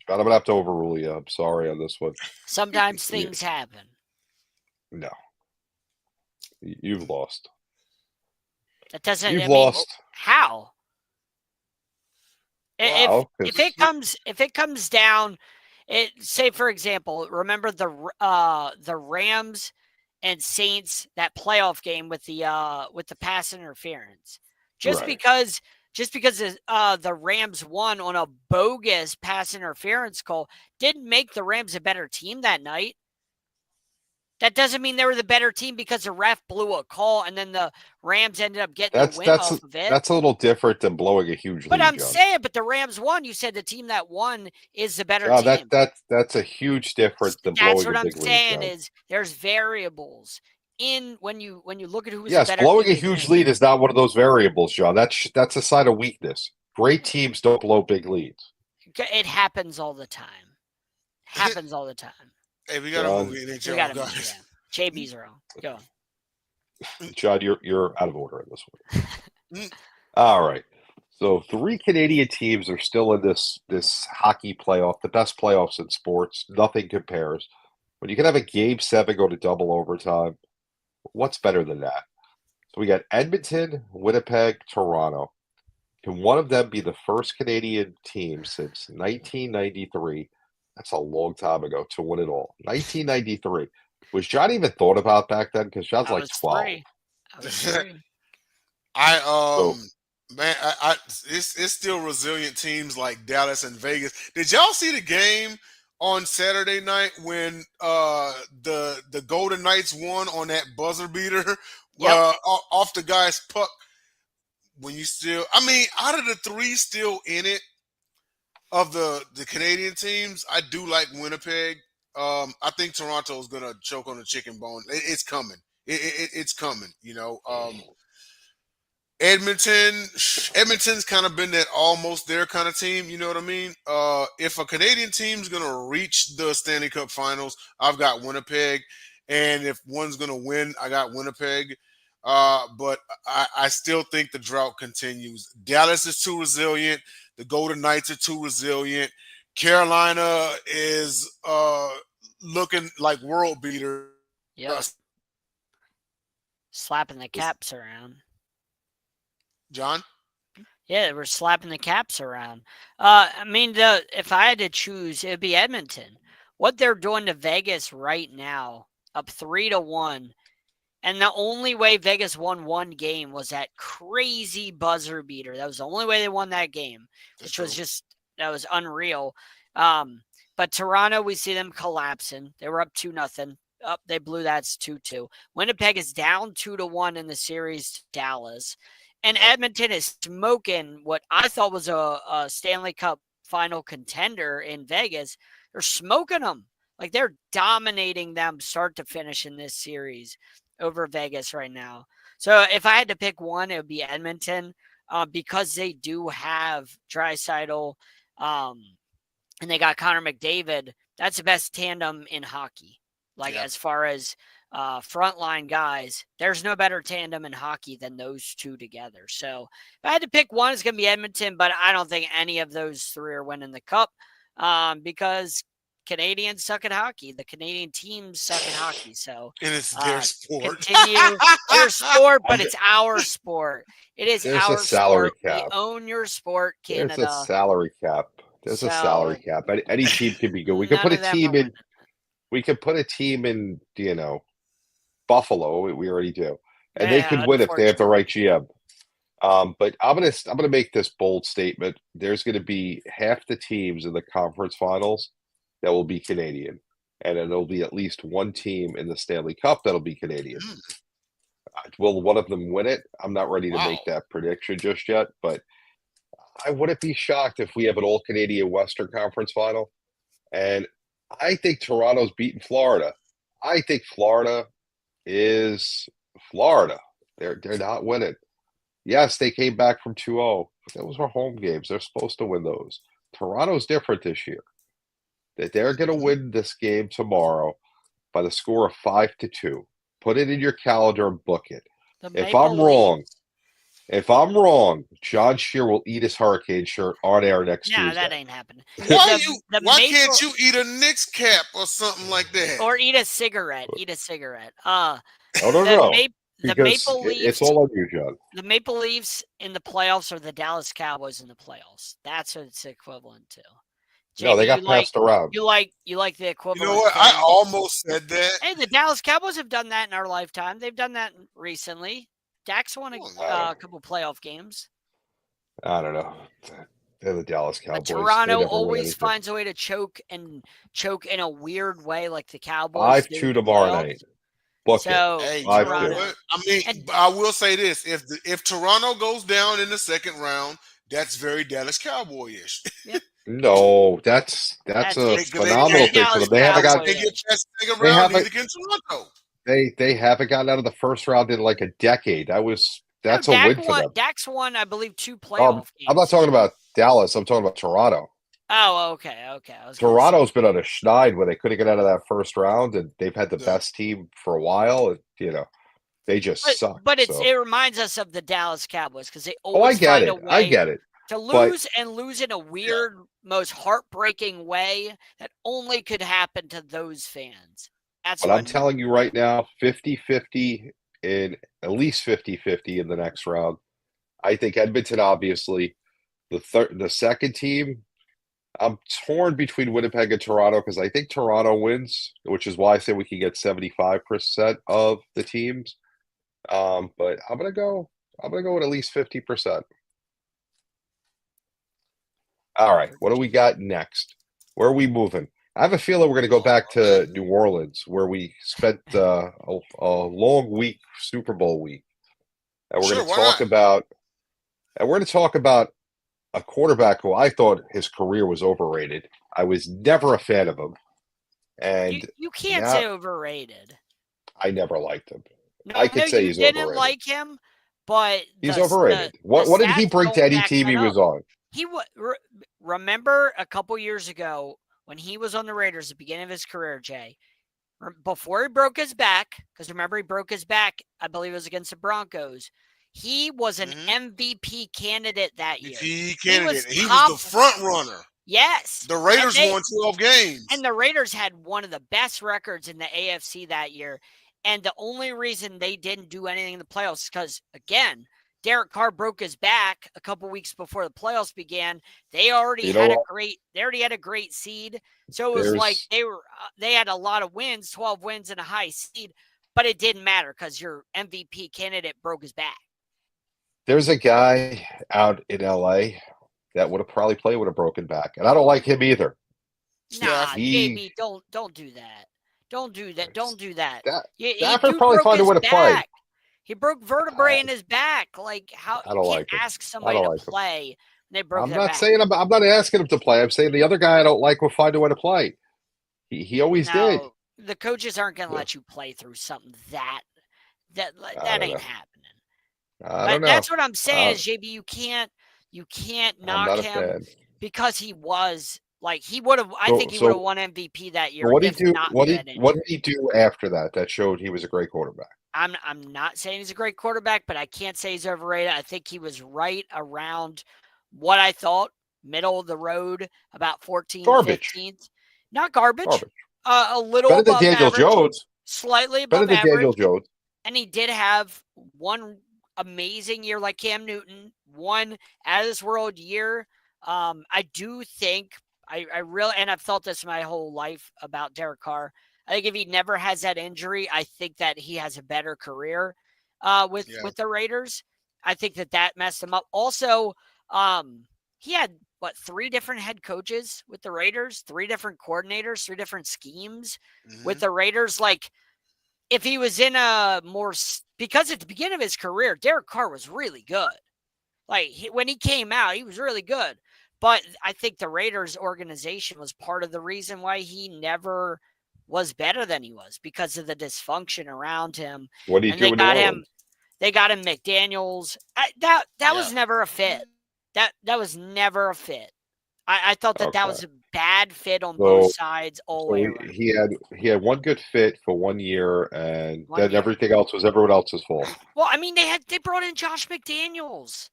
I'm going to have to overrule you. I'm sorry on this one. Sometimes things happen. No. You've lost. That doesn't. You've lost. How? If it comes down, say for example, remember the Rams and Saints, that playoff game with the pass interference. Just because the Rams won on a bogus pass interference call didn't make the Rams a better team that night. That doesn't mean they were the better team because the ref blew a call and then the Rams ended up getting the win off of it. That's a little different than blowing a huge lead. But I'm saying, the Rams won. You said the team that won is the better team. That's a huge difference than blowing a big lead. That's what I'm saying is there's variables in when you look at who's the better blowing a huge lead is not one of those variables, John. That's a sign of weakness. Great teams don't blow big leads. It happens all the time. Hey, we got to move in. We got to move. JB's wrong. Go. John, you're out of order in this one. All right. So 3 Canadian teams are still in this hockey playoff, the best playoffs in sports. Nothing compares. When you can have a Game 7 go to double overtime, what's better than that? So we got Edmonton, Winnipeg, Toronto. Can one of them be the first Canadian team since 1993? That's a long time ago to win it all. 1993. Was John even thought about back then? Because John's like 12. I was 3. It's still resilient teams like Dallas and Vegas. Did y'all see the game on Saturday night when the Golden Knights won on that buzzer beater off the guy's puck? When you out of the 3 still in it, of the Canadian teams, I do like Winnipeg. I think Toronto is gonna choke on the chicken bone. It's coming. It's coming. Edmonton's kind of been that almost there kind of team. You know what I mean? If a Canadian team's gonna reach the Stanley Cup Finals, I've got Winnipeg, and if one's gonna win, I got Winnipeg. But I still think the drought continues. Dallas is too resilient. The Golden Knights are too resilient. Carolina is looking like world beater. Yep. Slapping the caps around. John? Yeah, we're slapping the caps around. I mean, if I had to choose, it'd be Edmonton. What they're doing to Vegas right now, up 3-1. And the only way Vegas won one game was that crazy buzzer beater. That was the only way they won that game, which was just, that was unreal. But Toronto, we see them collapsing. They were up 2-0. Up, they blew that 2-2. Winnipeg is down 2-1 in the series to Dallas. And Edmonton is smoking what I thought was a Stanley Cup final contender in Vegas. They're smoking them. Like, they're dominating them start to finish in this series over Vegas right now. So if I had to pick one, it would be Edmonton, because they do have Draisaitl, and they got Connor McDavid. That's the best tandem in hockey. As far as frontline guys, there's no better tandem in hockey than those two together. So if I had to pick one, it's going to be Edmonton, but I don't think any of those three are winning the cup, because Canadians suck at hockey. The Canadian teams suck at hockey. So and it's their sport. Continue their sport, but it's our sport. It is There's our a salary sport. cap. We own your sport, Canada. There's a salary cap. There's a salary cap. Any team can be good. We could put a team in. We could put a team in, Buffalo. We already do, and they could win if they have the right GM. But I'm gonna make this bold statement. There's gonna be half the teams in the conference finals that will be Canadian, and then there'll be at least one team in the Stanley Cup that'll be Canadian. Will one of them win it? I'm not ready to make that prediction just yet, but I wouldn't be shocked if we have an all-Canadian Western Conference final. And I think Toronto's beating Florida. I think Florida is Florida. They're not winning. Yes, they came back from 2-0. Those were home games. They're supposed to win those. Toronto's different this year. That they're going to win this game tomorrow by the score of 5-2. Put it in your calendar and book it. If I'm wrong, John Shear will eat his Hurricane shirt on air next Tuesday. No, that ain't happening. Why can't you eat a Knicks cap or something like that? Or eat a cigarette. No. The Maple Leafs. It's all on you, John. The Maple Leafs in the playoffs are the Dallas Cowboys in the playoffs. That's what it's equivalent to. Jamie, no, they got passed around. You like the equivalent. You know what? I almost said that. Hey, the Dallas Cowboys have done that in our lifetime. They've done that recently. Dax won a couple playoff games. I don't know. They're the Dallas Cowboys. But Toronto always finds a way to choke in a weird way, like the Cowboys. 5-2 tomorrow night. Book so, it. Toronto. I will say this: if Toronto goes down in the second round, that's very Dallas Cowboy-ish. Yep. No, that's a phenomenal thing for them. They haven't got. They get past the second round against Toronto. They haven't gotten out of the first round in like a decade. That's a win for them. Dax won, I believe, 2 playoff games. I'm not talking about Dallas. I'm talking about Toronto. Oh, okay. Toronto's been on a schneid where they couldn't get out of that first round, and they've had the best team for a while. And, they just suck. But it reminds us of the Dallas Cowboys because they always find a way. I get it. To lose and lose in a weird, most heartbreaking way that only could happen to those fans. But I'm telling you right now, 50-50 in at least 50-50 in the next round. I think Edmonton, obviously, the second team. I'm torn between Winnipeg and Toronto because I think Toronto wins, which is why I say we can get 75% of the teams. But I'm gonna go with at least 50%. All right, what do we got next? Where are we moving? I have a feeling we're going to go back to New Orleans, where we spent a long week, Super Bowl week, and we're going to talk about a quarterback who I thought his career was overrated. I was never a fan of him, and You can't now say overrated. I never liked him. No, I I know could say you he's didn't overrated. like him, but He's the overrated. the What did he stats bring to don't any back team that he was up. on? He remember a couple years ago when he was on the Raiders at the beginning of his career, Jay, before he broke his back, because remember he broke his back, I believe it was against the Broncos. He was an MVP candidate that year. MVP He was candidate. He was top. the front runner. Yes. The Raiders won 12 games. And the Raiders had one of the best records in the AFC that year. And the only reason they didn't do anything in the playoffs is because, again, Derek Carr broke his back a couple weeks before the playoffs began. They already had a great seed. So it was like they had a lot of wins, 12 wins and a high seed, but it didn't matter because your MVP candidate broke his back. There's a guy out in LA that would have probably played with a broken back, and I don't like him either. Nah, He JB, don't do that. Don't do that. Don't do that. Stafford Dude probably broke find a his way to play. back. He broke vertebrae in his back. Like how I you don't can't like him. ask I somebody don't to like him. play when they broke I'm their not back. saying I'm not asking him to play. I'm saying the other guy I don't like will find a way to play. He always did. No, the coaches aren't going to let you play through something that I don't ain't know. happening. I don't know. That's what I'm saying is JB, you can't I'm knock not a him fan. because he was like he would have. I think he would have won MVP that year What did if he do? not What for did that what injury. did he do after that? That showed he was a great quarterback. I'm not saying he's a great quarterback, but I can't say he's overrated. I think he was right around what I thought, middle of the road, about 14th, Garbage. 15th. Not garbage. Garbage. A little Better than above Daniel average. Jones. Slightly Better above than average. Daniel Jones. And he did have one amazing year like Cam Newton, one out of this world year. I do think I really, and I've felt this my whole life about Derek Carr. I think if he never has that injury, I think that he has a better career with the Raiders. I think that messed him up. Also, he had 3 different head coaches with the Raiders, 3 different coordinators, 3 different schemes with the Raiders. Like, if he was in a more, because at the beginning of his career, Derek Carr was really good. Like when he came out, he was really good. But I think the Raiders organization was part of the reason why he never was better than he was because of the dysfunction around him. What do you do in New Orleans? They got him McDaniels. That was never a fit. That was never a fit. I thought that was a bad fit on both sides all the way around. He had one good fit for 1 year, and then everything else was everyone else's fault. Well, I mean, they brought in Josh McDaniels,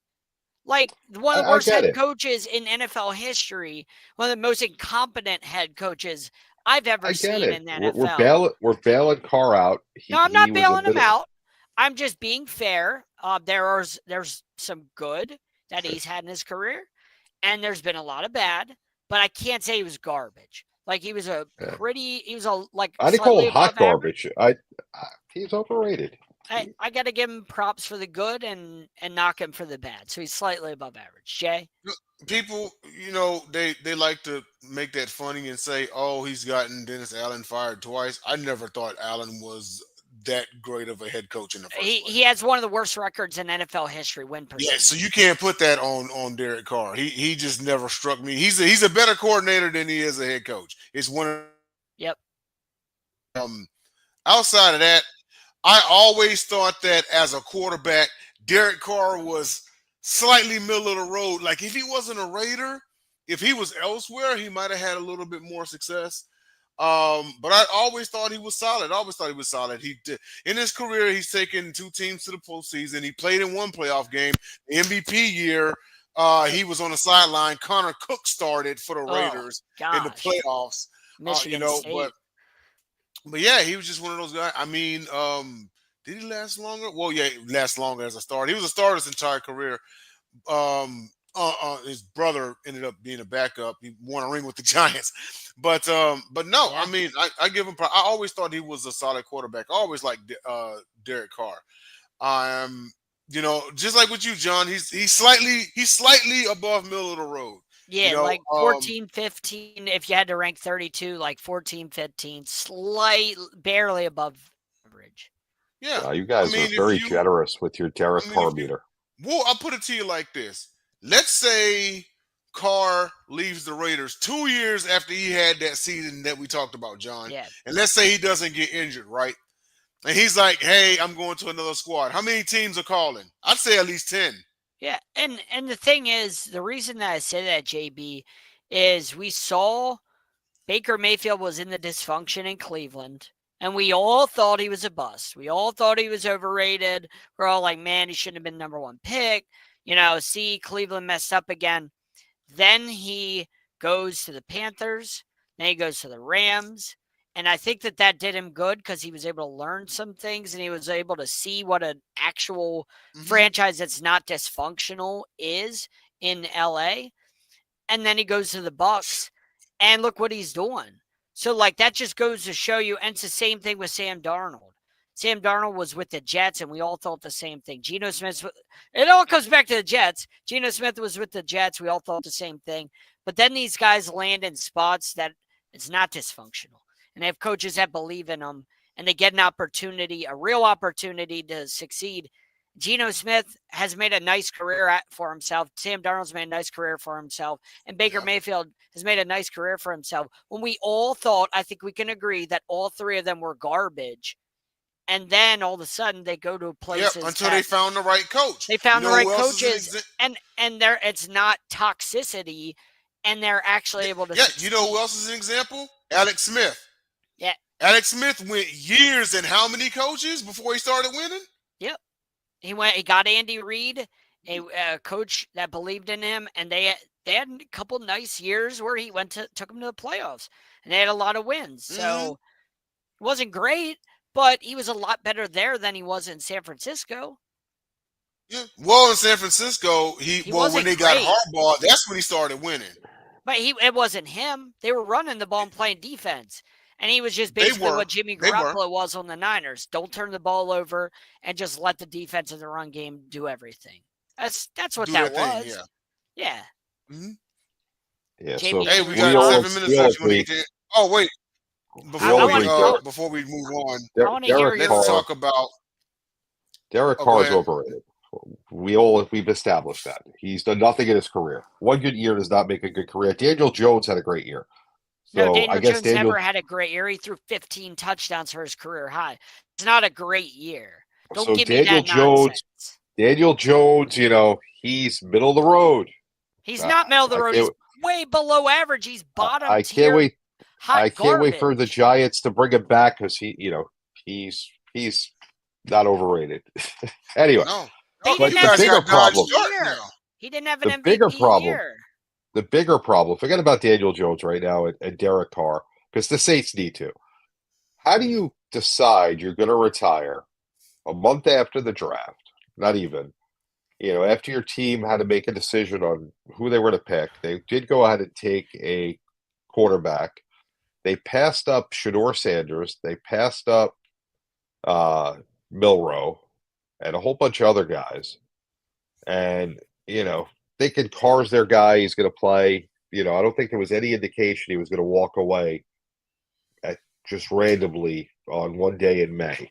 like one of the worst head coaches in NFL history, one of the most incompetent head coaches I've ever seen in the NFL. We're bailing Carr out. No, I'm not bailing him out. I'm just being fair. There's some good that he's had in his career. And there's been a lot of bad, but I can't say he was garbage. Like he was I didn't call him hot garbage. He's overrated. I got to give him props for the good and knock him for the bad. So he's slightly above average. Jay? People, they like to make that funny and say, oh, he's gotten Dennis Allen fired twice. I never thought Allen was that great of a head coach in the first place. He has one of the worst records in NFL history win percentage. Yeah, so you can't put that on Derek Carr. He just never struck me. He's a better coordinator than he is a head coach. It's one of Yep. Outside of that, I always thought that as a quarterback, Derek Carr was slightly middle of the road. Like if he wasn't a Raider, if he was elsewhere, he might have had a little bit more success. But I always thought he was solid. He did. In his career, he's taken 2 teams to the postseason. He played in 1 playoff game. The MVP year, he was on the sideline. Connor Cook started for the Raiders in the playoffs. Michigan State. But yeah, he was just one of those guys. I mean, did he last longer? Well, yeah, he lasted longer as a starter. He was a starter his entire career. His brother ended up being a backup. He won a ring with the Giants. But no, yeah. I mean, I give him. I always thought he was a solid quarterback. I always liked Derek Carr. Just like with you, John, he's slightly above middle of the road. Yeah, like 14, 15. If you had to rank 32, like 14, 15, barely above average. Yeah, wow, you guys are very generous with your Derek Carr meter. Well, I'll put it to you like this. Let's say Carr leaves the Raiders 2 years after he had that season that we talked about, John. Yeah. And let's say he doesn't get injured, right? And he's like, hey, I'm going to another squad. How many teams are calling? I'd say at least 10. Yeah, and the thing is, the reason that I say that, JB, is we saw Baker Mayfield was in the dysfunction in Cleveland, and we all thought he was a bust. We all thought he was overrated. We're all like, man, he shouldn't have been number one pick. See, Cleveland messed up again. Then he goes to the Panthers. Then he goes to the Rams. And I think that did him good because he was able to learn some things and he was able to see what an actual franchise that's not dysfunctional is in LA. And then he goes to the Bucks and look what he's doing. So that just goes to show you. And it's the same thing with Sam Darnold. Sam Darnold was with the Jets and we all thought the same thing. Geno Smith, it all comes back to the Jets. Geno Smith was with the Jets. We all thought the same thing. But then these guys land in spots that it's not dysfunctional. And they have coaches that believe in them, and they get an opportunity, a real opportunity to succeed. Geno Smith has made a nice career for himself. Sam Darnold's made a nice career for himself. And Baker Mayfield has made a nice career for himself. When we all thought, I think we can agree, that all three of them were garbage. And then all of a sudden they go to places. Until they found the right coach. They found the right coaches. And it's not toxicity. And they're actually able to succeed. You know who else is an example? Alex Smith. Yeah. Alex Smith went years and how many coaches before he started winning? Yep. He got Andy Reid, a coach that believed in him, and they had a couple nice years where he took them to the playoffs, and they had a lot of wins. So it wasn't great, but he was a lot better there than he was in San Francisco. Yeah. Well, in San Francisco, when they got Harbaugh, that's when he started winning. But it wasn't him. They were running the ball and playing defense. And he was just basically what Jimmy Garoppolo was on the Niners. Don't turn the ball over and just let the defense and the run game do everything. That's what that was. Yeah. Mm-hmm. Yeah. Jamie, so we got 7 minutes left. Oh wait, before we move on, I want to hear let's talk about Derek Carr is overrated. We've established that. He's done nothing in his career. One good year does not make a good career. Daniel Jones had a great year. So no, Daniel Jones never had a great year. He threw 15 touchdowns for his career high. It's not a great year. Don't give me that nonsense. Daniel Jones, he's middle of the road. He's not middle of the road. He's way below average. He's bottom tier. I can't wait for the Giants to bring him back because he's not overrated. Anyway. No. But the bigger problem. He didn't have an MVP year. The bigger problem, forget about Daniel Jones right now and Derek Carr, because the Saints need to. How do you decide you're going to retire a month after the draft? Not even. After your team had to make a decision on who they were to pick, they did go ahead and take a quarterback. They passed up Shador Sanders. They passed up Milroe and a whole bunch of other guys. And, thinking Carr's their guy, he's going to play. I don't think there was any indication he was going to walk away just randomly on one day in May.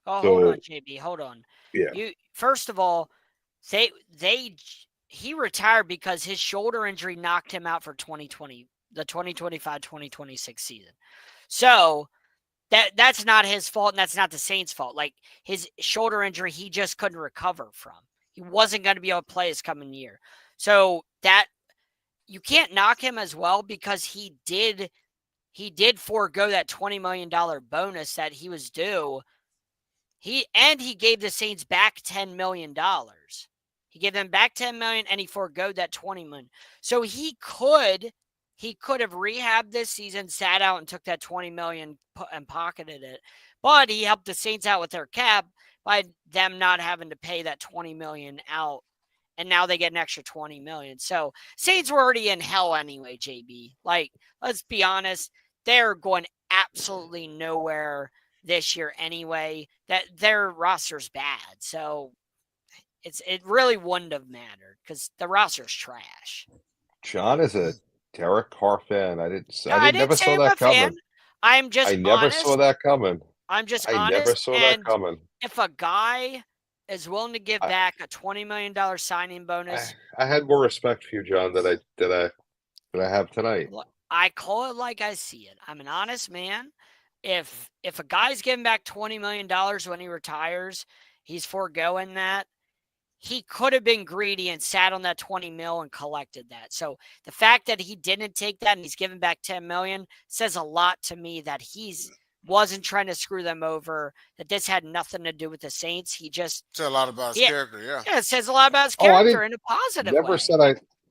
Oh, hold on, JB. Hold on. Yeah. First of all, he retired because his shoulder injury knocked him out for 2020, the 2025-2026 season. So that's not his fault, and that's not the Saints' fault. His shoulder injury, he just couldn't recover from. He wasn't going to be able to play this coming year. So that you can't knock him as well because he did forego that $20 million bonus that he was due. He gave the Saints back $10 million. He gave them back $10 million and he foregoed that $20 million. So he could have rehabbed this season, sat out and took that $20 million and pocketed it. But he helped the Saints out with their cap by them not having to pay that $20 million out. And now they get an extra $20 million. So Saints were already in hell anyway, JB. Let's be honest. They're going absolutely nowhere this year anyway. That their roster's bad. So it really wouldn't have mattered because the roster's trash. John is a Derek Carr fan. I never saw that coming. I never saw that coming. I'm just honest. I never saw that coming. If a guy is willing to give I, back a $20 million signing bonus. I had more respect for you, John, than I have tonight. I call it like I see it. I'm an honest man. If a guy's giving back $20 million when he retires, he's foregoing that. He could have been greedy and sat on that 20 mil and collected that. So the fact that he didn't take that and he's giving back 10 million says a lot to me that he's wasn't trying to screw them over, that this had nothing to do with the Saints. He just Said a lot about his character, yeah. Yeah, it says a lot about his Oh, I character in a positive way.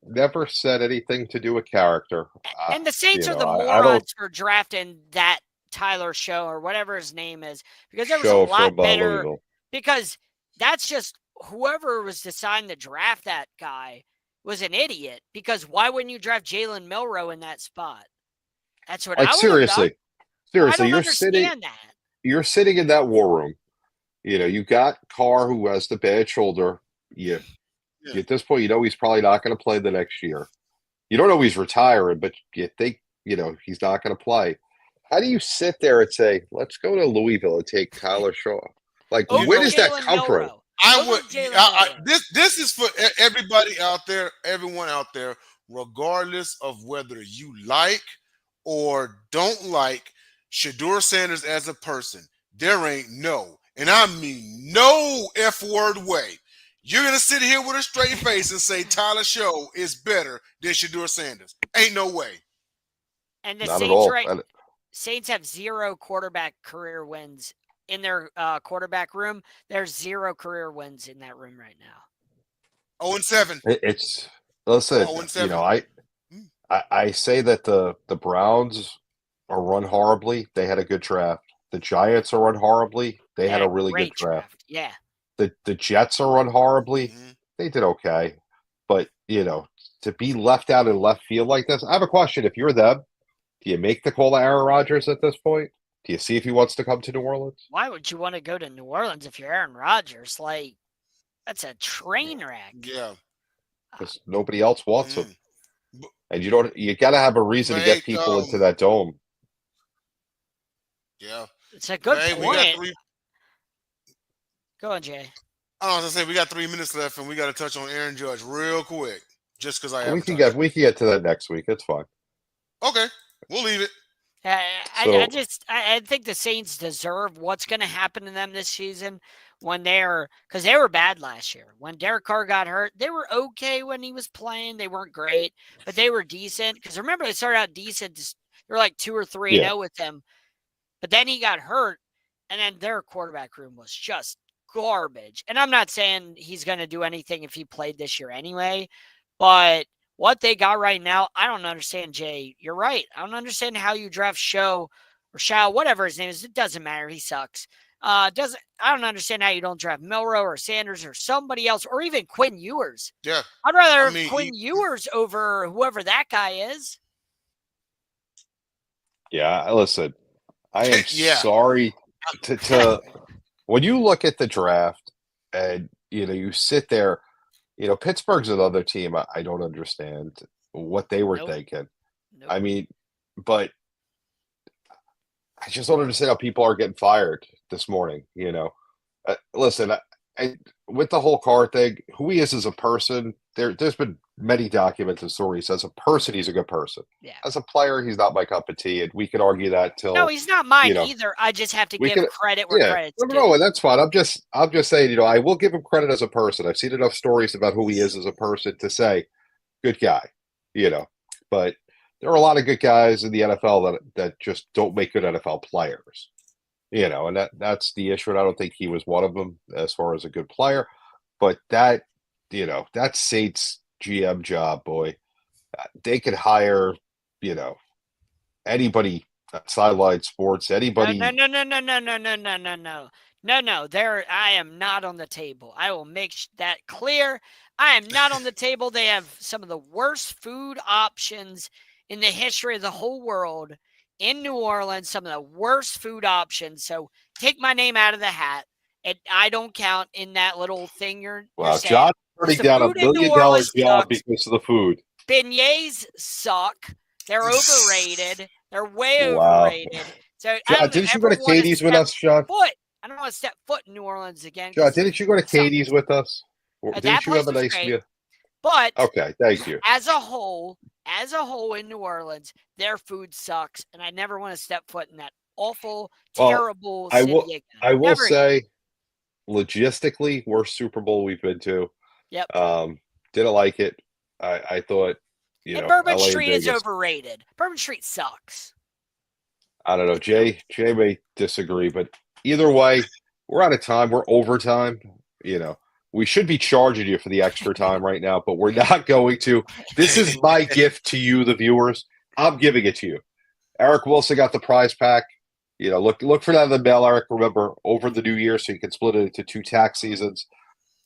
Never said anything to do with character. And the Saints are the I don't morons for drafting that Tyler Show or whatever his name is, because there was a show lot from better. Louisville. Because that's just whoever was deciding to draft that guy was an idiot. Because why wouldn't you draft Jalen Milroe in that spot? That's what I would seriously. have done. Seriously, I don't understand that. You're sitting in that war room. You know, you got Carr who has the bad shoulder. At this point, you know he's probably not going to play the next year. You don't know he's retiring, but you think, he's not going to play. How do you sit there and say, let's go to Louisville and take Tyler Shaw? Like, where does that come from? This is for everybody out there, everyone out there, regardless of whether you like or don't like Shedeur Sanders as a person. There ain't no, and I mean no F-word way, you're going to sit here with a straight face and say Tyler Show is better than Shedeur Sanders. Ain't no way. And the Saints, Saints have 0 quarterback career wins in their quarterback room. There's 0 career wins in that room right now. 0-7. Listen, 0-7. I say that the Browns are run horribly. They had a good draft. The Giants are run horribly. They had a really good draft. Yeah. The Jets are run horribly. Mm-hmm. They did okay. But, to be left out in left field like this, I have a question. If you're them, do you make the call to Aaron Rodgers at this point? Do you see if he wants to come to New Orleans? Why would you want to go to New Orleans if you're Aaron Rodgers? Like, that's a train wreck. Yeah. Because nobody else wants him. And you got to have a reason to get people into that dome. Yeah. It's a good point. Go on, Jay. I was going to say, we got 3 minutes left, and we got to touch on Aaron Judge real quick, just because I have we can get to that next week. It's fine. Okay. We'll leave it. I think the Saints deserve what's going to happen to them this season because they were bad last year. When Derek Carr got hurt, they were okay when he was playing. They weren't great, but they were decent. Because remember, they started out decent. They were like 2 or 3-0 with him. But then he got hurt, and then their quarterback room was just garbage. And I'm not saying he's going to do anything if he played this year anyway, but what they got right now, I don't understand, Jay. You're right. I don't understand how you draft Show or Shao, whatever his name is. It doesn't matter. He sucks. I don't understand how you don't draft Milroe or Sanders or somebody else or even Quinn Ewers. Yeah. I'd rather have Quinn Ewers over whoever that guy is. Yeah, listen, I am sorry to when you look at the draft and, you sit there, Pittsburgh's another team I don't understand what they were thinking. Nope. I mean, but I just don't understand how people are getting fired this morning, Listen, with the whole Carr thing, who he is as a person, there's been many documents and stories. As a person, he's a good person. Yeah. As a player, he's not my cup of tea, and we can argue that till. No, he's not mine either. I just have to give credit where credit's due. No, and that's fine. I'm just saying, I will give him credit as a person. I've seen enough stories about who he is as a person to say, good guy, But there are a lot of good guys in the NFL that just don't make good NFL players. And that's the issue. And I don't think he was one of them as far as a good player. But that Saints GM job, boy, they could hire, anybody at Sideline Sports, anybody. No. There, I am not on the table. I will make that clear. I am not on the table. They have some of the worst food options in the history of the whole world. In New Orleans, some of the worst food options. So take my name out of the hat. I don't count in that little thing you're saying. John's turning down $1 million job because of the food. Beignets suck. They're overrated. They're way overrated. So John, didn't you go to Katie's with us, Sean? What? I don't want to step foot in New Orleans again. John, didn't you go to Katie's with us? Or That didn't you place have a was nice great. meal? But Okay, thank you. as a whole in New Orleans, their food sucks, and I never want to step foot in that awful, terrible I city will. again. I will Never again. say, logistically, worst Super Bowl we've been to. Yep. Didn't like it. I thought, And Bourbon LA and Street is Vegas. overrated. Bourbon Street sucks. I don't know. Jay may disagree, but either way, we're out of time. We're overtime. We should be charging you for the extra time right now, but we're not going to. This is my gift to you, the viewers. I'm giving it to you. Eric Wilson got the prize pack. Look for that in the mail, Eric. Remember, over the new year, so you can split it into 2 tax seasons.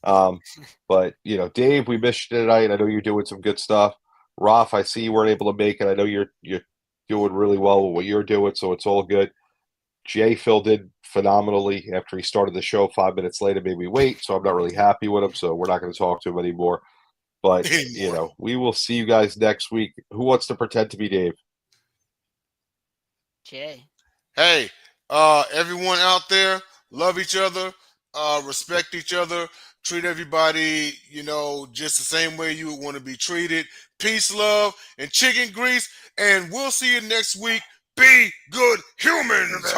But Dave, we missed you tonight. I know you're doing some good stuff. Ralph, I see you weren't able to make it. I know you're doing really well with what you're doing, so it's all good. Jay filled in phenomenally after he started the show 5 minutes later, made me wait, so I'm not really happy with him, so we're not going to talk to him anymore. But, we will see you guys next week. Who wants to pretend to be Dave? Jay. Hey, everyone out there, love each other, respect each other, treat everybody, just the same way you would want to be treated. Peace, love, and chicken grease. And we'll see you next week. Be good humans.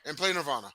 And play Nirvana.